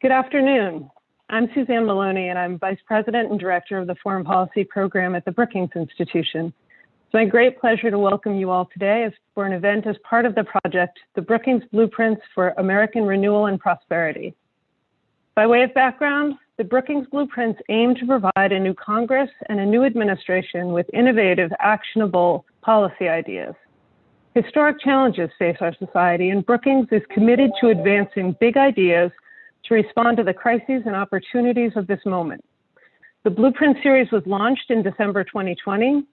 Good afternoon. I'm Suzanne Maloney, and I'm Vice President and Director of the Foreign Policy Program at the Brookings Institution. It's my great pleasure to welcome you all today for an event as part of the project, the Brookings Blueprints for American Renewal and Prosperity. By way of background, the Brookings Blueprints aim to provide a new Congress and a new administration with innovative, actionable policy ideas. Historic challenges face our society, and Brookings is committed to advancing big ideas to respond to the crises and opportunities of this moment. The Blueprint series was launched in December 2020,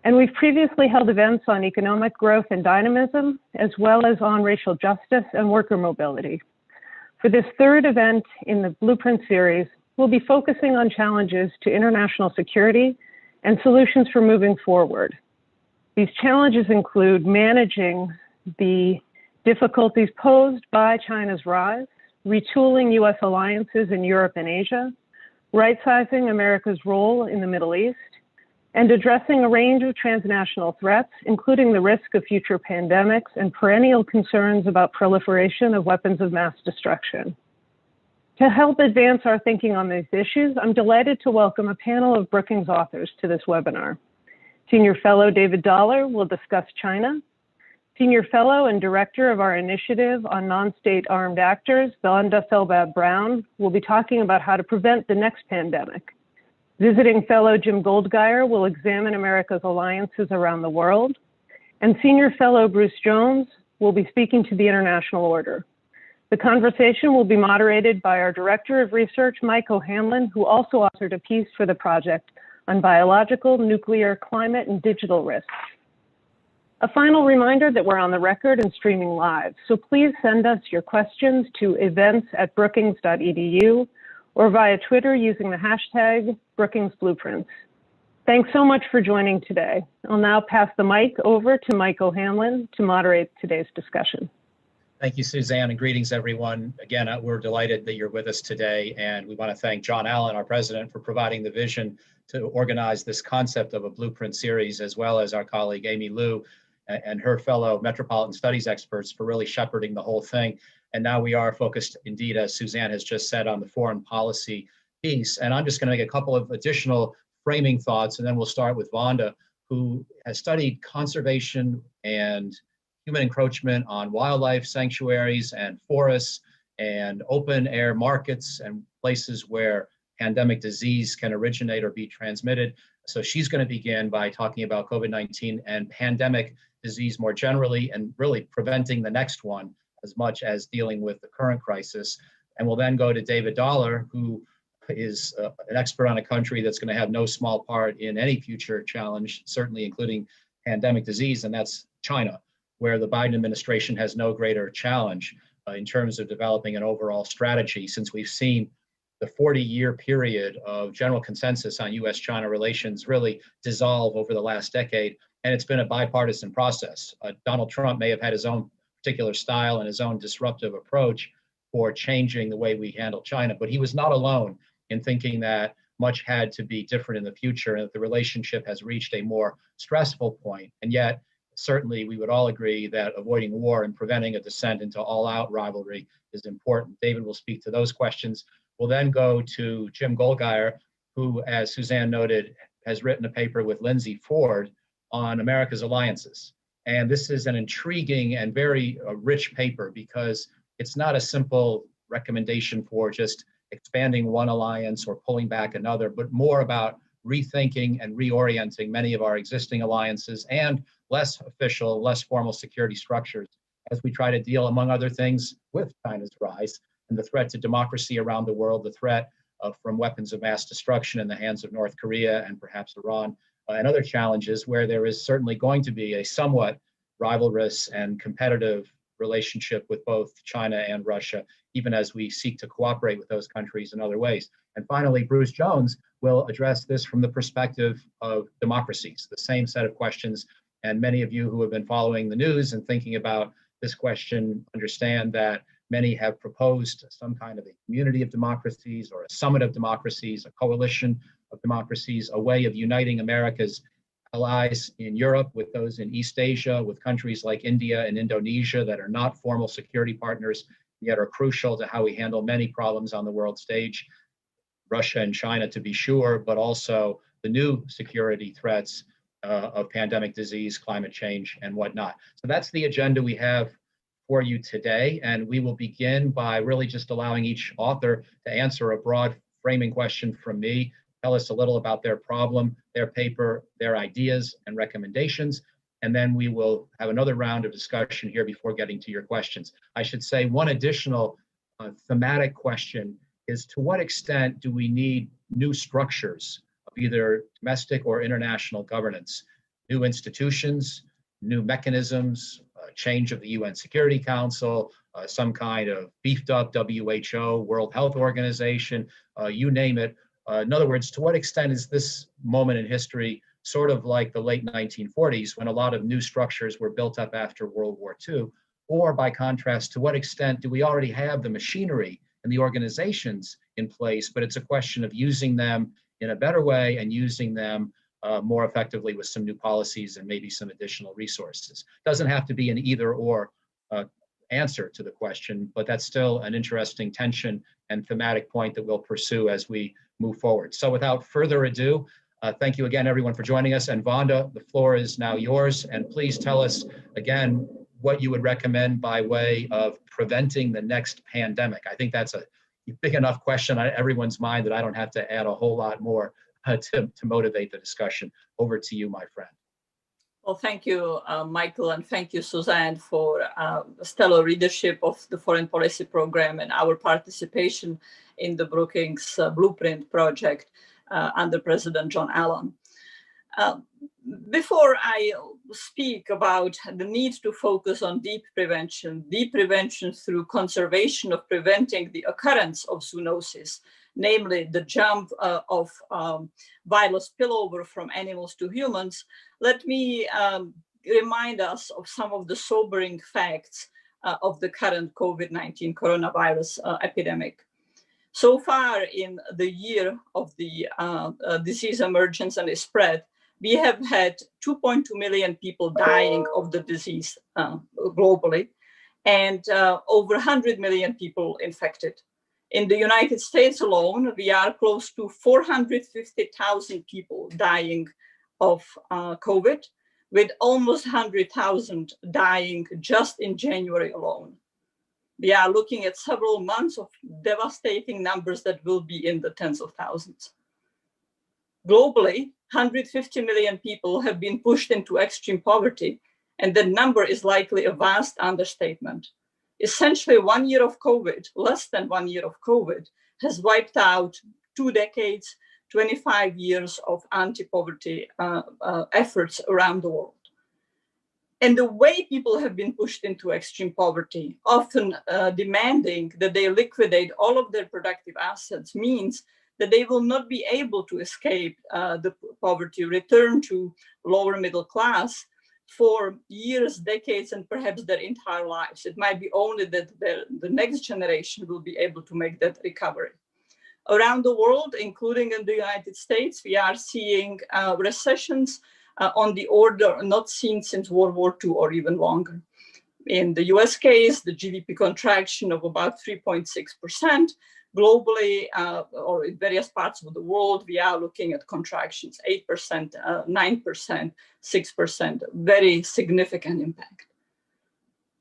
and we've previously held events on economic growth and dynamism, as well as on racial justice and worker mobility. For this third event in the Blueprint series, we'll be focusing on challenges to international security and solutions for moving forward. These challenges include managing the difficulties posed by China's rise, retooling U.S. alliances in Europe and Asia, right-sizing America's role in the Middle East, and addressing a range of transnational threats, including the risk of future pandemics and perennial concerns about proliferation of weapons of mass destruction. To help advance our thinking on these issues, I'm delighted to welcome a panel of Brookings authors to this webinar. Senior Fellow David Dollar will discuss China. Senior Fellow and Director of our Initiative on Non-State Armed Actors, Belinda Felbab-Brown, will be talking about how to prevent the next pandemic. Visiting Fellow Jim Goldgeier will examine America's alliances around the world. And Senior Fellow Bruce Jones will be speaking to the international order. The conversation will be moderated by our Director of Research, Mike O'Hanlon, who also authored a piece for the project on biological, nuclear, climate, and digital risks. A final reminder that we're on the record and streaming live, so please send us your questions to events@brookings.edu or via Twitter using the hashtag #BrookingsBlueprints. Thanks so much for joining today. I'll now pass the mic over to Mike O'Hanlon to moderate today's discussion. Thank you, Suzanne, and greetings, everyone. Again, we're delighted that you're with us today, and we want to thank John Allen, our president, for providing the vision to organize this concept of a blueprint series, as well as our colleague Amy Liu and her fellow Metropolitan Studies experts for really shepherding the whole thing. And now we are focused, indeed, as Suzanne has just said, on the foreign policy piece. And I'm just going to make a couple of additional framing thoughts, and then we'll start with Vonda, who has studied conservation and human encroachment on wildlife sanctuaries and forests and open air markets and places where pandemic disease can originate or be transmitted. So she's going to begin by talking about COVID-19 and pandemic disease more generally, and really preventing the next one as much as dealing with the current crisis. And we'll then go to David Dollar, who is an expert on a country that's going to have no small part in any future challenge, certainly including pandemic disease, and that's China, where the Biden administration has no greater challenge in terms of developing an overall strategy, since we've seen the 40-year period of general consensus on U.S.-China relations really dissolve over the last decade, and it's been a bipartisan process. Donald Trump may have had his own particular style and his own disruptive approach for changing the way we handle China, but he was not alone in thinking that much had to be different in the future and that the relationship has reached a more stressful point. And yet, certainly we would all agree that avoiding war and preventing a descent into all-out rivalry is important. David will speak to those questions. We'll then go to Jim Goldgeier, who, as Suzanne noted, has written a paper with Lindsay Ford on America's alliances. And this is an intriguing and very rich paper, because it's not a simple recommendation for just expanding one alliance or pulling back another, but more about rethinking and reorienting many of our existing alliances and less official, less formal security structures as we try to deal, among other things, with China's rise and the threat to democracy around the world, the threat from weapons of mass destruction in the hands of North Korea and perhaps Iran, and other challenges where there is certainly going to be a somewhat rivalrous and competitive relationship with both China and Russia, even as we seek to cooperate with those countries in other ways. And finally, Bruce Jones will address this from the perspective of democracies, the same set of questions. And many of you who have been following the news and thinking about this question understand that many have proposed some kind of a community of democracies or a summit of democracies, a coalition of democracies, a way of uniting America's allies in Europe with those in East Asia, with countries like India and Indonesia that are not formal security partners yet are crucial to how we handle many problems on the world stage, Russia and China to be sure, but also the new security threats of pandemic disease, climate change, and whatnot. So that's the agenda we have for you today. And we will begin by really just allowing each author to answer a broad framing question from me, tell us a little about their problem, their paper, their ideas and recommendations. And then we will have another round of discussion here before getting to your questions. I should say one additional thematic question is, to what extent do we need new structures of either domestic or international governance, new institutions, new mechanisms, change of the UN Security Council, some kind of beefed up WHO, World Health Organization, you name it. In other words, to what extent is this moment in history sort of like the late 1940s, when a lot of new structures were built up after World War II? Or by contrast, to what extent do we already have the machinery and the organizations in place, but it's a question of using them in a better way and using them more effectively with some new policies and maybe some additional resources? Doesn't have to be an either or answer to the question, but that's still an interesting tension and thematic point that we'll pursue as we move forward. So without further ado, thank you again, everyone, for joining us. And Vonda, the floor is now yours. And please tell us again what you would recommend by way of preventing the next pandemic. I think that's a big enough question on everyone's mind that I don't have to add a whole lot more to motivate the discussion. Over to you, my friend. Well, thank you, Michael, and thank you, Suzanne, for stellar leadership of the foreign policy program and our participation in the Brookings Blueprint project under President John Allen. Before I speak about the need to focus on deep prevention through conservation of preventing the occurrence of zoonosis, namely the jump of virus spillover from animals to humans, let me remind us of some of the sobering facts of the current COVID-19 coronavirus epidemic. So far in the year of the disease emergence and its spread, we have had 2.2 million people dying of the disease globally, and over 100 million people infected. In the United States alone, we are close to 450,000 people dying of COVID, with almost 100,000 dying just in January alone. We are looking at several months of devastating numbers that will be in the tens of thousands. Globally, 150 million people have been pushed into extreme poverty, and the number is likely a vast understatement. Essentially, 1 year of COVID, less than 1 year of COVID, has wiped out 2 decades, 25 years of anti-poverty efforts around the world. And the way people have been pushed into extreme poverty, often demanding that they liquidate all of their productive assets, means that they will not be able to escape the poverty, return to lower middle class for years, decades, and perhaps their entire lives. It might be only that the next generation will be able to make that recovery. Around the world, including in the United States, we are seeing recessions on the order not seen since World War II or even longer. In the US case, the GDP contraction of about 3.6%. Globally, or in various parts of the world, we are looking at contractions, 8%, 9%, 6%, very significant impact.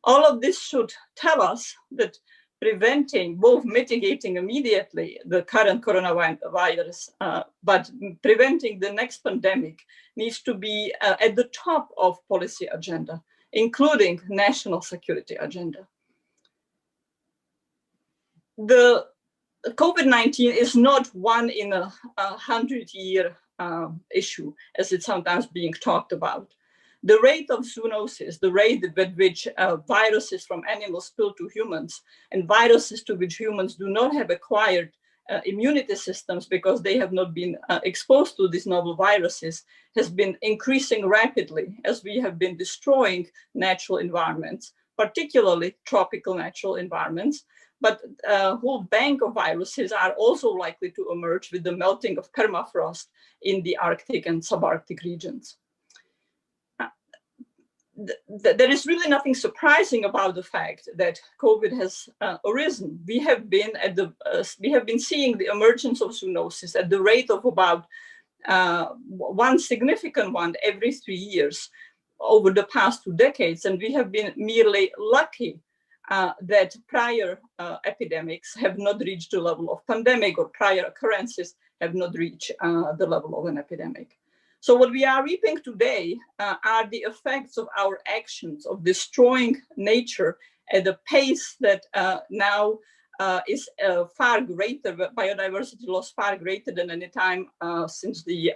All of this should tell us that preventing, both mitigating immediately the current coronavirus, but preventing the next pandemic needs to be at the top of policy agenda, including national security agenda. The COVID-19 is not one in a 100-year issue, as it's sometimes being talked about. The rate of zoonosis, the rate with which viruses from animals spill to humans, and viruses to which humans do not have acquired immunity systems because they have not been exposed to these novel viruses, has been increasing rapidly as we have been destroying natural environments, particularly tropical natural environments. But a whole bank of viruses are also likely to emerge with the melting of permafrost in the Arctic and subarctic regions. there is really nothing surprising about the fact that COVID has arisen. We have been seeing the emergence of zoonosis at the rate of about one significant one every 3 years over the past 2 decades, and we have been merely lucky that prior epidemics have not reached the level of pandemic, or prior occurrences have not reached the level of an epidemic. So what we are reaping today are the effects of our actions of destroying nature at a pace that now is far greater, biodiversity loss far greater than any time since the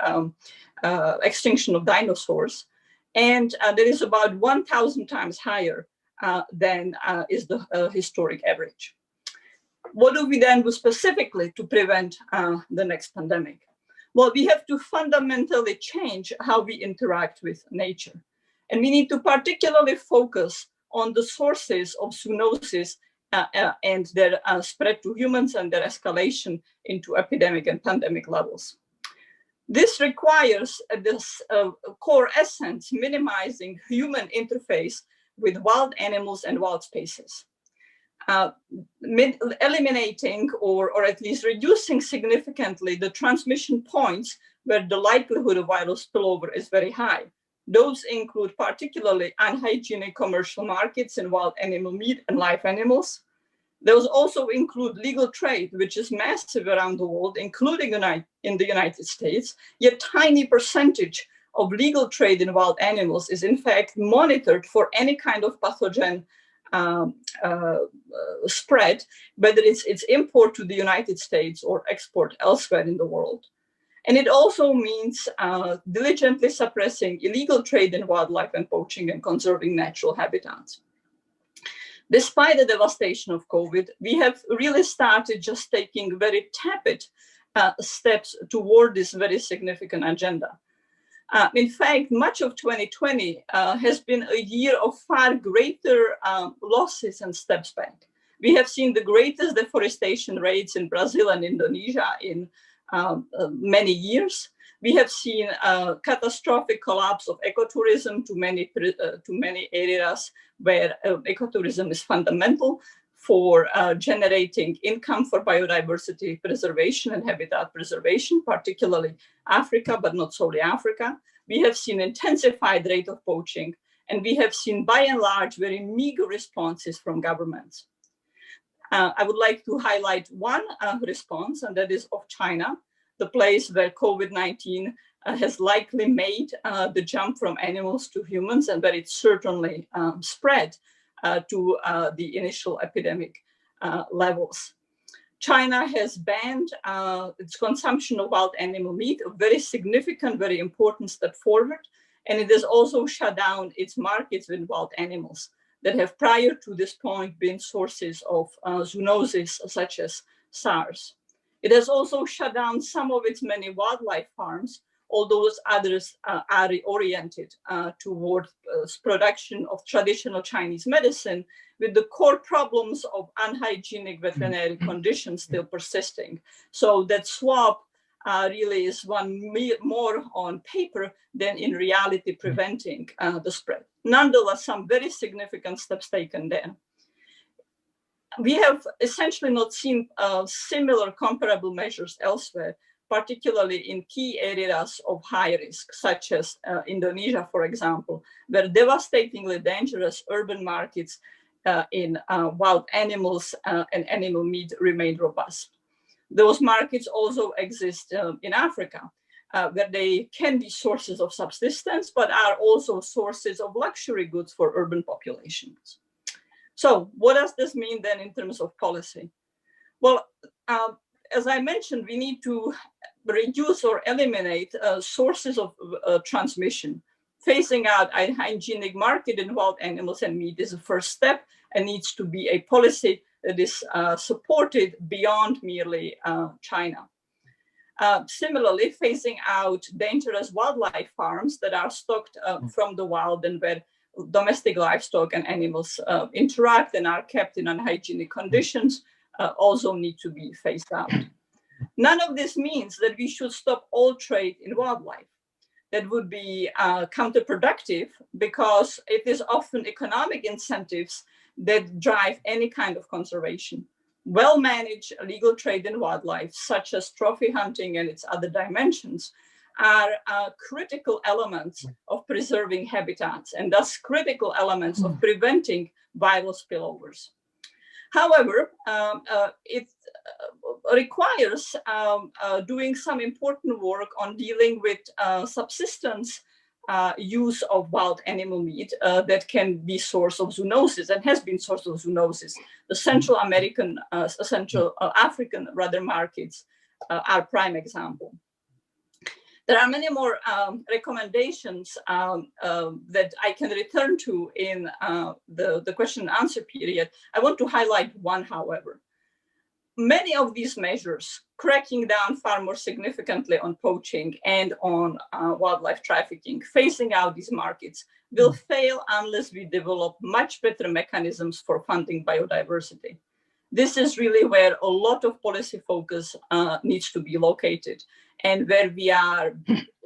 extinction of dinosaurs. And that is about 1,000 times higher than is the historic average. What do we then do specifically to prevent the next pandemic? Well, we have to fundamentally change how we interact with nature. And we need to particularly focus on the sources of zoonosis and their spread to humans and their escalation into epidemic and pandemic levels. This requires this core essence, minimizing human interface with wild animals and wild spaces. Eliminating or at least reducing significantly the transmission points where the likelihood of viral spillover is very high. Those include particularly unhygienic commercial markets in wild animal meat and live animals. Those also include legal trade, which is massive around the world, including in the United States, yet tiny percentage of legal trade in wild animals is in fact monitored for any kind of pathogen spread, whether it's import to the United States or export elsewhere in the world. And it also means diligently suppressing illegal trade in wildlife and poaching and conserving natural habitats. Despite the devastation of COVID, we have really started just taking very tepid steps toward this very significant agenda. In fact, much of 2020 has been a year of far greater losses and steps back. We have seen the greatest deforestation rates in Brazil and Indonesia in many years. We have seen a catastrophic collapse of ecotourism to many areas where ecotourism is fundamental for generating income for biodiversity preservation and habitat preservation, particularly Africa, but not solely Africa. We have seen intensified rate of poaching, and we have seen by and large very meager responses from governments. I would like to highlight one response, and that is of China, the place where COVID-19 has likely made the jump from animals to humans, and where it certainly spread to the initial epidemic levels. China has banned its consumption of wild animal meat, a very significant, very important step forward. And it has also shut down its markets with wild animals that have prior to this point been sources of zoonosis such as SARS. It has also shut down some of its many wildlife farms, although those others are reoriented toward production of traditional Chinese medicine, with the core problems of unhygienic veterinary conditions still persisting. So that swap really is one more on paper than in reality preventing the spread. Nonetheless, some very significant steps taken there. We have essentially not seen similar comparable measures elsewhere, particularly in key areas of high risk, such as Indonesia, for example, where devastatingly dangerous urban markets in wild animals and animal meat remain robust. Those markets also exist in Africa, where they can be sources of subsistence, but are also sources of luxury goods for urban populations. So what does this mean then in terms of policy? Well, as I mentioned, we need to reduce or eliminate sources of transmission. Phasing out unhygienic market in wild animals and meat is a first step and needs to be a policy that is supported beyond merely China. Similarly, phasing out dangerous wildlife farms that are stocked from the wild and where domestic livestock and animals interact and are kept in unhygienic conditions also need to be phased out. None of this means that we should stop all trade in wildlife. that would be counterproductive, because it is often economic incentives that drive any kind of conservation. Well-managed legal trade in wildlife, such as trophy hunting and its other dimensions, are critical elements of preserving habitats, and thus critical elements of preventing viral spillovers. However, it requires doing some important work on dealing with subsistence use of wild animal meat that can be source of zoonosis and has been source of zoonosis. The Central American, Central African rather markets are prime example. There are many more recommendations that I can return to in the question and answer period. I want to highlight one, however. Many of these measures, cracking down far more significantly on poaching and on wildlife trafficking, phasing out these markets, will fail unless we develop much better mechanisms for funding biodiversity. This is really where a lot of policy focus needs to be located, and where we are,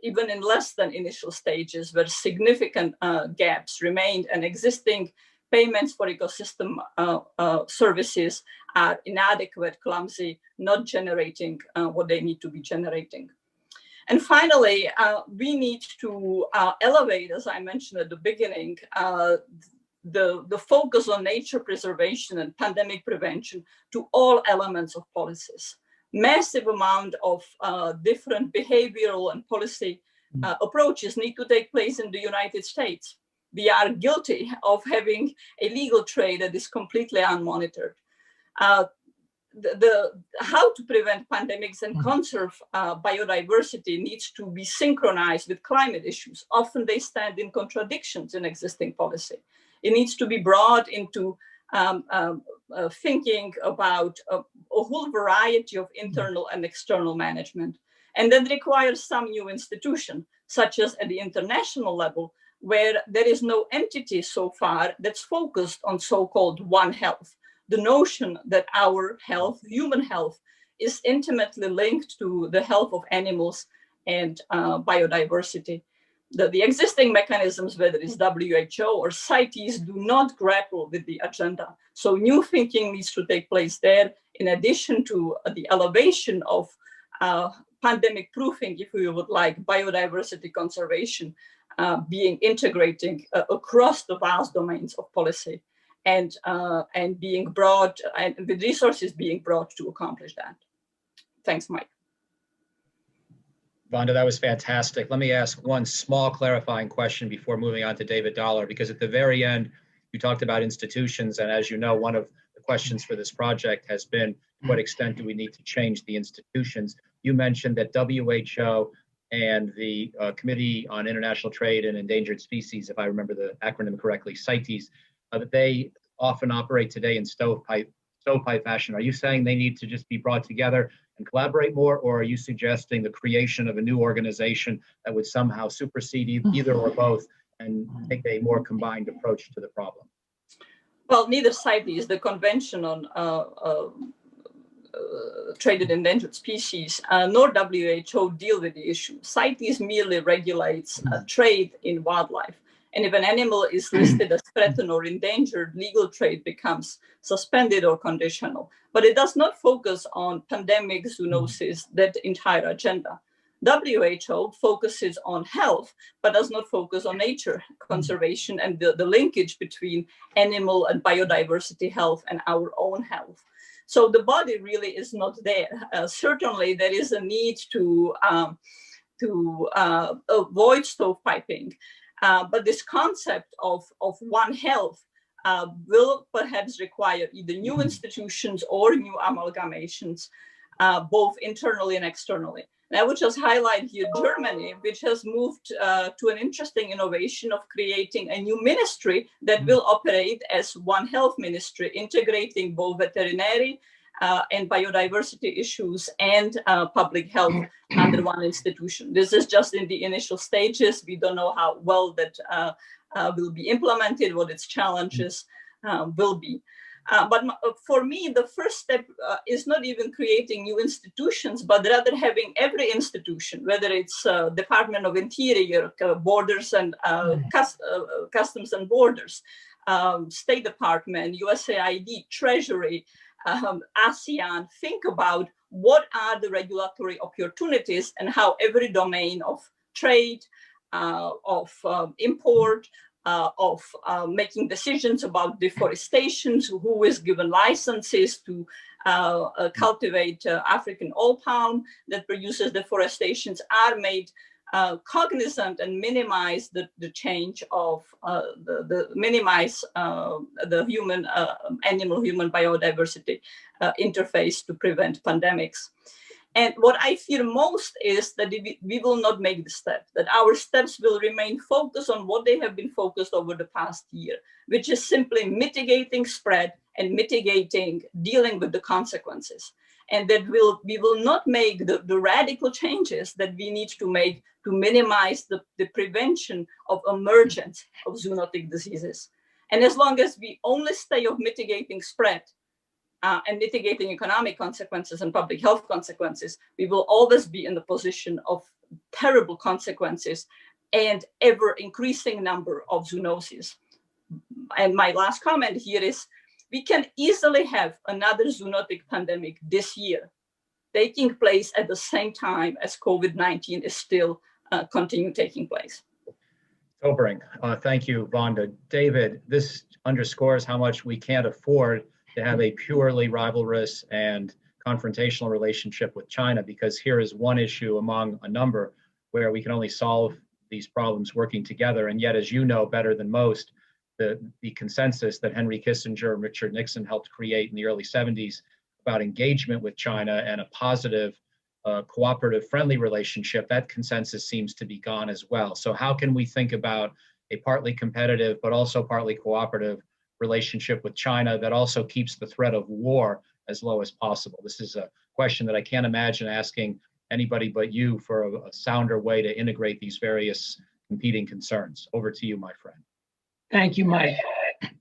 even in less than initial stages, where significant gaps remain, and existing payments for ecosystem services are inadequate, clumsy, not generating what they need to be generating. And finally, we need to elevate, as I mentioned at the beginning, the focus on nature preservation and pandemic prevention to all elements of policies. Massive amount of different behavioral and policy approaches need to take place in the United States. We are guilty of having a legal trade that is completely unmonitored. How to prevent pandemics and conserve biodiversity needs to be synchronized with climate issues. Often they stand in contradictions in existing policy. It needs to be brought into thinking about a whole variety of internal and external management. And that requires some new institution, such as at the international level, where there is no entity so far that's focused on so-called One Health. The notion that our health, human health, is intimately linked to the health of animals and biodiversity. The existing mechanisms, whether it's WHO or CITES, do not grapple with the agenda. So new thinking needs to take place there, in addition to the elevation of pandemic proofing, if we would like, biodiversity conservation being integrating across the vast domains of policy, and being brought, and with resources being brought to accomplish that. Thanks, Mike. Vonda, that was fantastic. Let me ask one small clarifying question before moving on to David Dollar, because at the very end, you talked about institutions. And as you know, one of the questions for this project has been, to what extent do we need to change the institutions? You mentioned that WHO and the Committee on International Trade and Endangered Species, if I remember the acronym correctly, CITES, that they often operate today in stovepipe fashion. Are you saying they need to just be brought together and collaborate more, or are you suggesting the creation of a new organization that would somehow supersede either or both and take a more combined approach to the problem? Well, neither CITES, the Convention on Trade in Endangered Species, nor WHO deal with the issue. CITES merely regulates trade in wildlife. And if an animal is listed as threatened or endangered, legal trade becomes suspended or conditional. But it does not focus on pandemic, zoonosis, that entire agenda. WHO focuses on health, but does not focus on nature conservation and the linkage between animal and biodiversity health and our own health. So the body really is not there. Certainly, there is a need to avoid stovepiping. But this concept of One Health will perhaps require either new institutions or new amalgamations, both internally and externally. And I would just highlight here Germany, which has moved to an interesting innovation of creating a new ministry that will operate as One Health Ministry, integrating both veterinary and biodiversity issues and public health under one institution. This is just in the initial stages. We don't know how well that will be implemented, what its challenges will be. For me, the first step is not even creating new institutions, but rather having every institution, whether it's Department of Interior, Borders and Customs and Borders, State Department, USAID, Treasury, ASEAN, think about what are the regulatory opportunities and how every domain of trade, of import, of making decisions about deforestation, who is given licenses to cultivate African oil palm that produces deforestations, are made cognizant and minimize the change of minimize the human animal-human biodiversity interface to prevent pandemics. And what I fear most is that we will not make the step, that our steps will remain focused on what they have been focused over the past year, which is simply mitigating spread and mitigating, dealing with the consequences. And that we will not make the radical changes that we need to make to minimize the prevention of emergence of zoonotic diseases. And as long as we only stay of mitigating spread, and mitigating economic consequences and public health consequences, we will always be in the position of terrible consequences and ever increasing number of zoonoses. And my last comment here is, we can easily have another zoonotic pandemic this year, taking place at the same time as COVID-19 is still continuing taking place. Sobering. Thank you, Vonda. David, this underscores how much we can't afford to have a purely rivalrous and confrontational relationship with China, because here is one issue among a number where we can only solve these problems working together. And yet, as you know better than most, the consensus that Henry Kissinger and Richard Nixon helped create in the early 70s about engagement with China and a positive, cooperative, friendly relationship, that consensus seems to be gone as well. So how can we think about a partly competitive but also partly cooperative relationship with China that also keeps the threat of war as low as possible? This is a question that I can't imagine asking anybody but you for a sounder way to integrate these various competing concerns. Over to you, my friend. Thank you, Mike.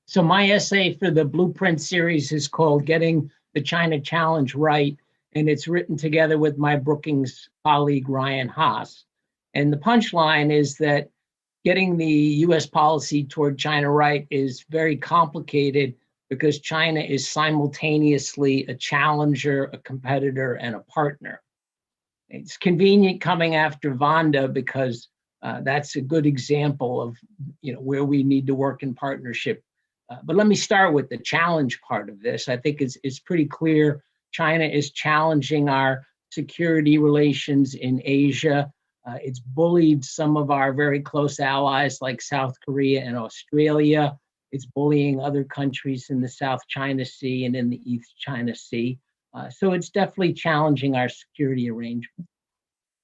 So my essay for the Blueprint series is called Getting the China Challenge Right, and it's written together with my Brookings colleague, Ryan Haas. And the punchline is that getting the US policy toward China right is very complicated because China is simultaneously a challenger, a competitor, and a partner. It's convenient coming after Vonda because that's a good example of where we need to work in partnership. But let me start with the challenge part of this. I think it's pretty clear China is challenging our security relations in Asia. It's bullied some of our very close allies like South Korea and Australia. It's bullying other countries in the South China Sea and in the East China Sea. So it's definitely challenging our security arrangements.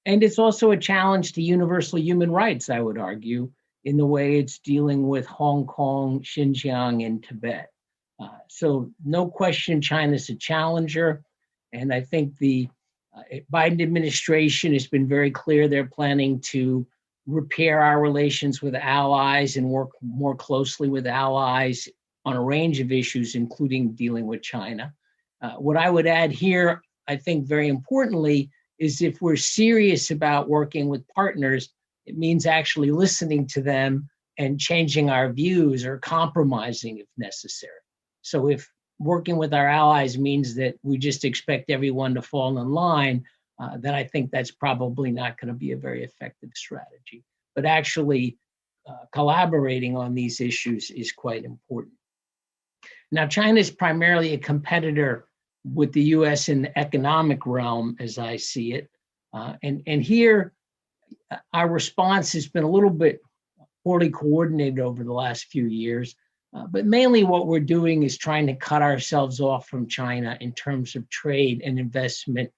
And it's also a challenge to universal human rights, I would argue, in the way it's dealing with Hong Kong, Xinjiang, and Tibet. So no question, China's a challenger. And I think the Biden administration has been very clear they're planning to repair our relations with allies and work more closely with allies on a range of issues, including dealing with China. What I would add here, I think very importantly, is if we're serious about working with partners, it means actually listening to them and changing our views or compromising if necessary. So if working with our allies means that we just expect everyone to fall in line, then I think that's probably not going to be a very effective strategy. But actually collaborating on these issues is quite important. Now, China is primarily a competitor with the US in the economic realm, as I see it. And here, our response has been a little bit poorly coordinated over the last few years. But mainly what we're doing is trying to cut ourselves off from China in terms of trade and investment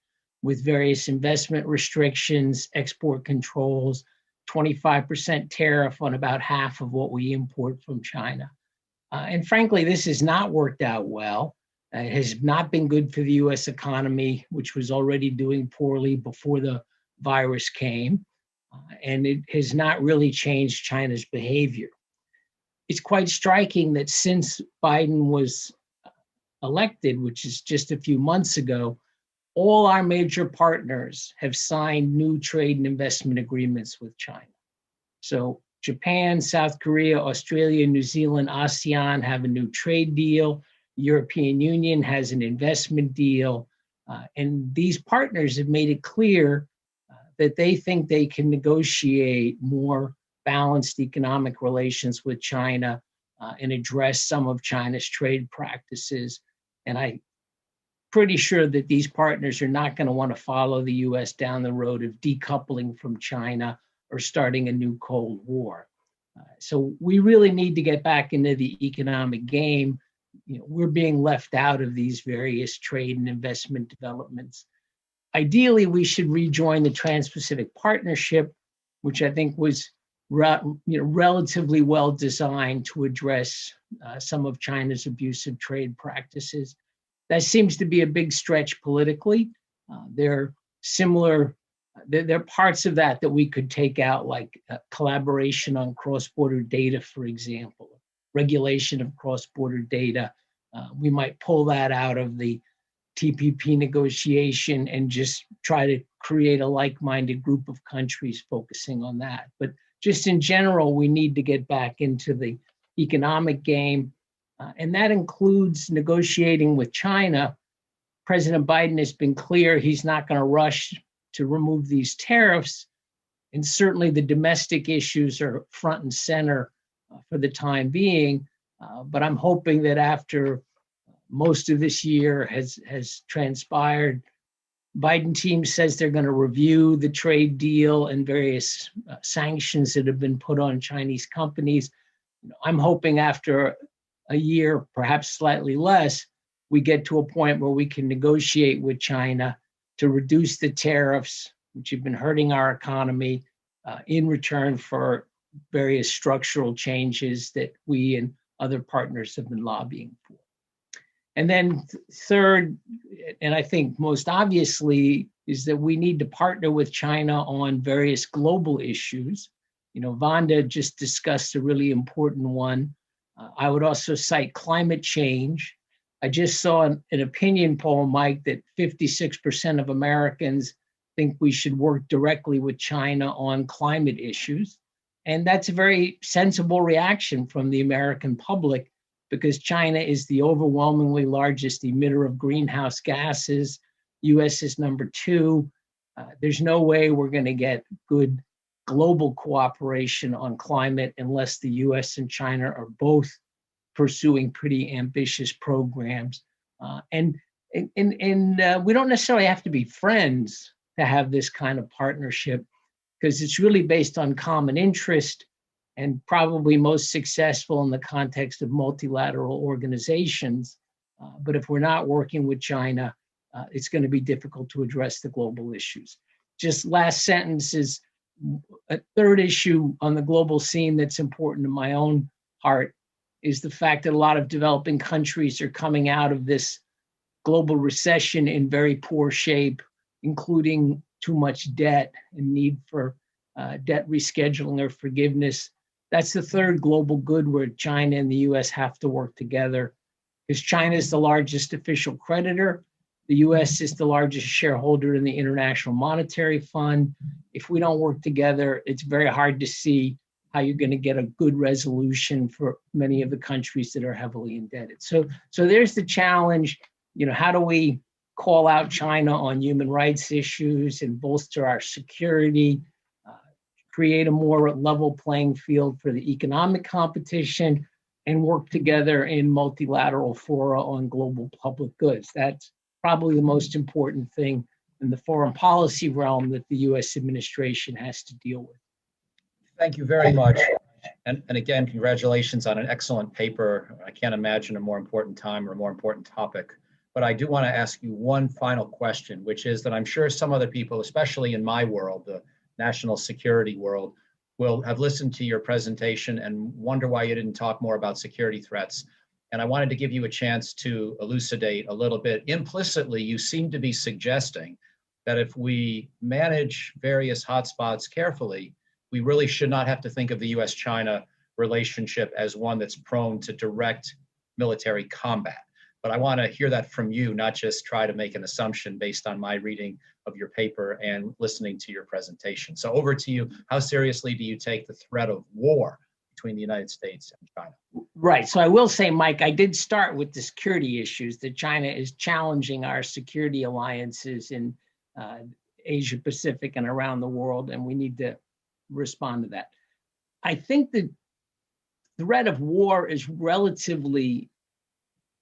with various investment restrictions, export controls, 25% tariff on about half of what we import from China. And frankly, this has not worked out well. It has not been good for the US economy, which was already doing poorly before the virus came. And it has not really changed China's behavior. It's quite striking that since Biden was elected, which is just a few months ago, all our major partners have signed new trade and investment agreements with China. So Japan, South Korea, Australia, New Zealand, ASEAN have a new trade deal. European Union has an investment deal. And these partners have made it clear that they think they can negotiate more balanced economic relations with China and address some of China's trade practices. And I'm pretty sure that these partners are not going to want to follow the US down the road of decoupling from China or starting a new Cold War. So we really need to get back into the economic game. You know, we're being left out of these various trade and investment developments. Ideally, we should rejoin the Trans-Pacific Partnership, which I think was relatively well designed to address some of China's abusive trade practices. That seems to be a big stretch politically. There are parts of that we could take out, like collaboration on cross-border data, for example, regulation of cross-border data. We might pull that out of the TPP negotiation and just try to create a like-minded group of countries focusing on that. But just in general, we need to get back into the economic game, and that includes negotiating with China. President Biden has been clear he's not going to rush to remove these tariffs, and certainly the domestic issues are front and center for the time being. But I'm hoping that after most of this year has transpired, Biden team says they're going to review the trade deal and various sanctions that have been put on Chinese companies. I'm hoping after a year, perhaps slightly less, we get to a point where we can negotiate with China to reduce the tariffs, which have been hurting our economy, in return for various structural changes that we and other partners have been lobbying for. And then third, and I think most obviously, is that we need to partner with China on various global issues. You know, Vanda just discussed a really important one. I would also cite climate change. I just saw an opinion poll, Mike, that 56% of Americans think we should work directly with China on climate issues. And that's a very sensible reaction from the American public, because China is the overwhelmingly largest emitter of greenhouse gases. US is number 2. There's no way we're going to get good global cooperation on climate unless the US and China are both pursuing pretty ambitious programs. And we don't necessarily have to be friends to have this kind of partnership, because it's really based on common interest and probably most successful in the context of multilateral organizations. But if we're not working with China, it's going to be difficult to address the global issues. Just last sentence is a third issue on the global scene that's important to my own heart is the fact that a lot of developing countries are coming out of this global recession in very poor shape, including too much debt and need for debt rescheduling or forgiveness. That's the third global good where China and the US have to work together, because China is the largest official creditor. The US is the largest shareholder in the International Monetary Fund. If we don't work together, it's very hard to see how you're going to get a good resolution for many of the countries that are heavily indebted. So there's the challenge. You know, how do we call out China on human rights issues and bolster our security, create a more level playing field for the economic competition, and work together in multilateral fora on global public goods? That's probably the most important thing in the foreign policy realm that the US administration has to deal with. Thank you very much. And again, congratulations on an excellent paper. I can't imagine a more important time or a more important topic. But I do want to ask you one final question, which is that I'm sure some other people, especially in my world, the national security world, will have listened to your presentation and wonder why you didn't talk more about security threats. And I wanted to give you a chance to elucidate a little bit. Implicitly, you seem to be suggesting that if we manage various hotspots carefully, we really should not have to think of the US-China relationship as one that's prone to direct military combat. But I want to hear that from you, not just try to make an assumption based on my reading of your paper and listening to your presentation. So over to you. How seriously do you take the threat of war between the United States and China? Right. So I will say, Mike, I did start with the security issues, that China is challenging our security alliances in Asia Pacific and around the world, and we need to respond to that. I think the threat of war is relatively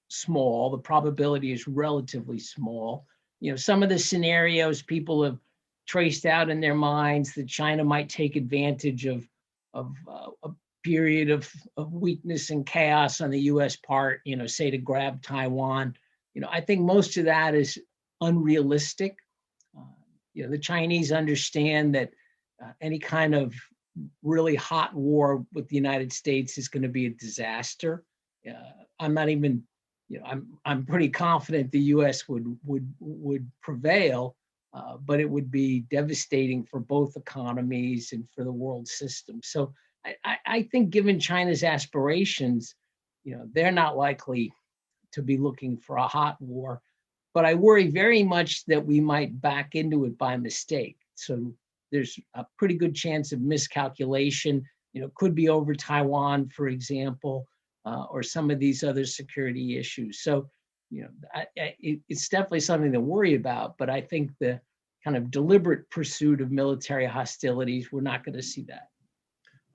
small. The probability is relatively small. You know, some of the scenarios people have traced out in their minds that China might take advantage of a period of weakness and chaos on the U.S. part, you know, say to grab Taiwan. You know, I think most of that is unrealistic. You know, the Chinese understand that any kind of really hot war with the United States is going to be a disaster. I'm not even, you know, I'm pretty confident the U.S. would prevail, but it would be devastating for both economies and for the world system. So I think, given China's aspirations, you know, they're not likely to be looking for a hot war. But I worry very much that we might back into it by mistake. So there's a pretty good chance of miscalculation. You know, could be over Taiwan, for example, or some of these other security issues. So, you know, it's definitely something to worry about. But I think the kind of deliberate pursuit of military hostilities, we're not going to see that.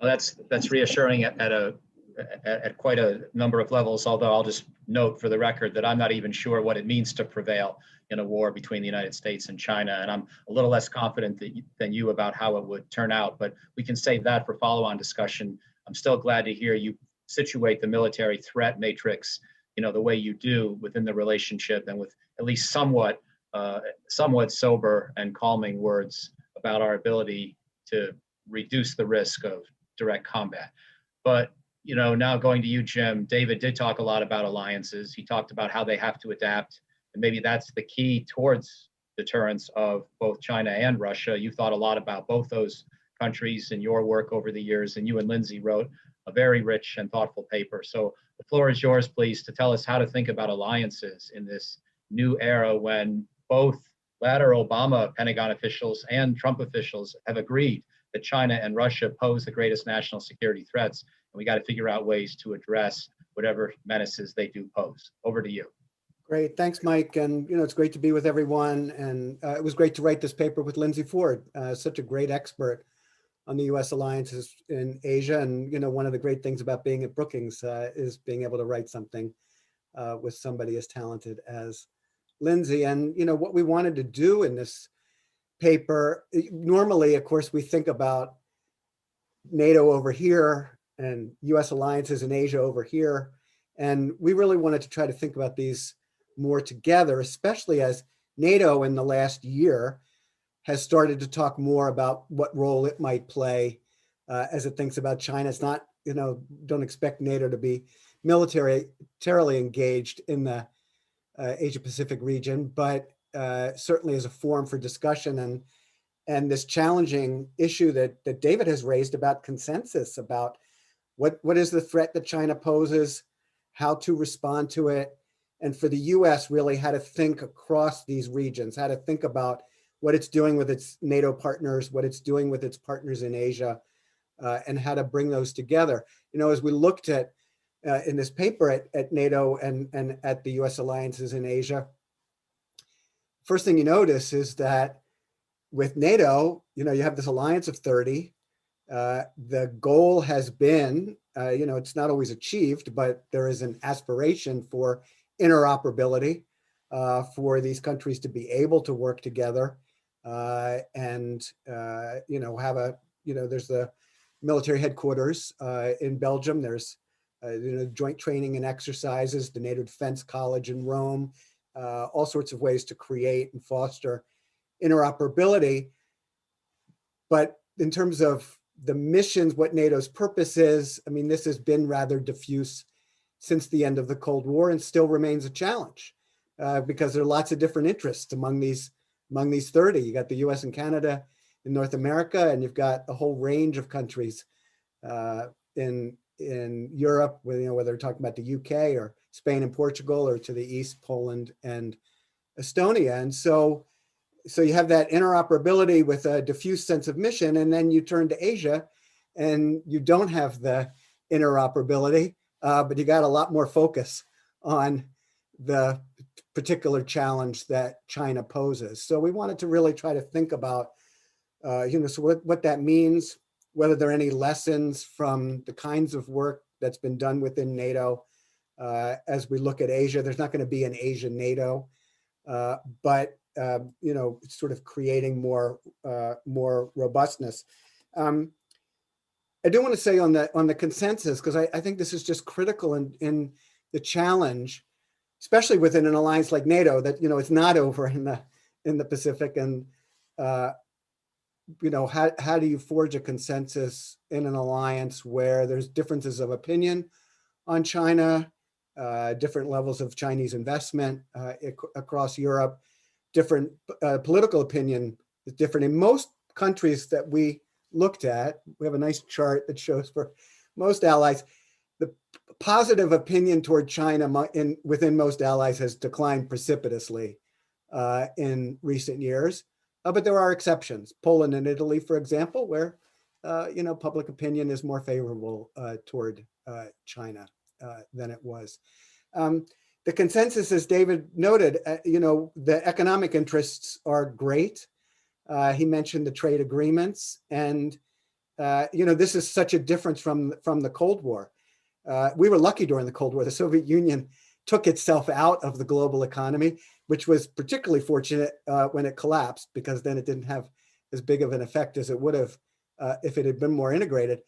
Well, that's reassuring at quite a number of levels, although I'll just note for the record that I'm not even sure what it means to prevail in a war between the United States and China, and I'm a little less confident than you about how it would turn out, but we can save that for follow-on discussion. I'm still glad to hear you situate the military threat matrix, you know, the way you do within the relationship, and with at least somewhat sober and calming words about our ability to reduce the risk of direct combat. But you know, now going to you, Jim, David did talk a lot about alliances. He talked about how they have to adapt, and maybe that's the key towards deterrence of both China and Russia. You thought a lot about both those countries in your work over the years, and you and Lindsay wrote a very rich and thoughtful paper. So the floor is yours, please, to tell us how to think about alliances in this new era when both latter Obama Pentagon officials and Trump officials have agreed that China and Russia pose the greatest national security threats. And we got to figure out ways to address whatever menaces they do pose. Over to you. Great, thanks, Mike. And you know, it's great to be with everyone. And it was great to write this paper with Lindsay Ford, such a great expert on the U.S. alliances in Asia. And you know, one of the great things about being at Brookings is being able to write something with somebody as talented as Lindsay. And you know, what we wanted to do in this paper, normally, of course, we think about NATO over here and US alliances in Asia over here. And we really wanted to try to think about these more together, especially as NATO in the last year has started to talk more about what role it might play as it thinks about China. It's not, you know, don't expect NATO to be militarily engaged in the Asia Pacific region, but certainly as a forum for discussion and this challenging issue that David has raised about consensus, about what is the threat that China poses, how to respond to it, and for the US really how to think across these regions, how to think about what it's doing with its NATO partners, what it's doing with its partners in Asia, and how to bring those together. You know, as we looked at in this paper at NATO and at the US alliances in Asia, first thing you notice is that with NATO, you know, you have this alliance of 30. The goal has been, you know, it's not always achieved, but there is an aspiration for interoperability for these countries to be able to work together and, you know, have a, you know, there's the military headquarters in Belgium. There's, you know, joint training and exercises, the NATO Defense College in Rome, all sorts of ways to create and foster interoperability. But in terms of the missions, what NATO's purpose is, I mean, this has been rather diffuse since the end of the Cold War and still remains a challenge because there are lots of different interests among these 30. You got the US and Canada in North America, and you've got a whole range of countries in Europe, you know, whether they're talking about the UK or Spain and Portugal, or to the east, Poland and Estonia. And so you have that interoperability with a diffuse sense of mission, and then you turn to Asia and you don't have the interoperability, but you got a lot more focus on the particular challenge that China poses. So we wanted to really try to think about, so what that means, whether there are any lessons from the kinds of work that's been done within NATO. As we look at Asia, there's not going to be an Asia NATO, but sort of creating more robustness. I do want to say on the consensus, because I think this is just critical in the challenge, especially within an alliance like NATO, that it's not over in the Pacific, and how do you forge a consensus in an alliance where there's differences of opinion on China, different levels of Chinese investment across Europe, different political opinion is different in most countries that we looked at. We have a nice chart that shows for most allies, the positive opinion toward China within most allies has declined precipitously in recent years. But there are exceptions. Poland and Italy, for example, where public opinion is more favorable toward China than it was. The consensus, as David noted, the economic interests are great. He mentioned the trade agreements, and this is such a difference from the Cold War. We were lucky during the Cold War. The Soviet Union took itself out of the global economy, which was particularly fortunate when it collapsed, because then it didn't have as big of an effect as it would have if it had been more integrated.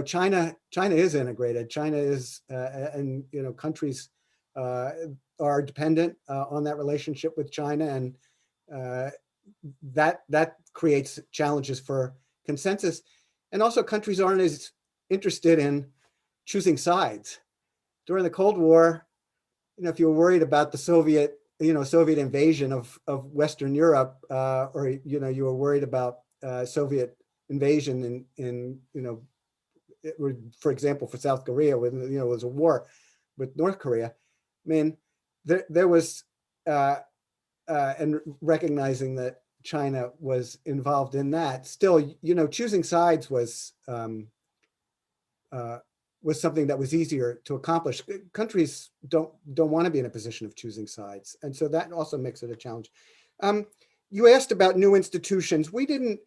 China is integrated. China is, and countries are dependent on that relationship with China, and that creates challenges for consensus. And also, countries aren't as interested in choosing sides. During the Cold War, if you were worried about the Soviet invasion of Western Europe, or you were worried about Soviet invasion in for example, for South Korea, when it was a war with North Korea. I mean, there was and recognizing that China was involved in that, still, choosing sides was something that was easier to accomplish. Countries don't want to be in a position of choosing sides, and so that also makes it a challenge. You asked about new institutions. We didn't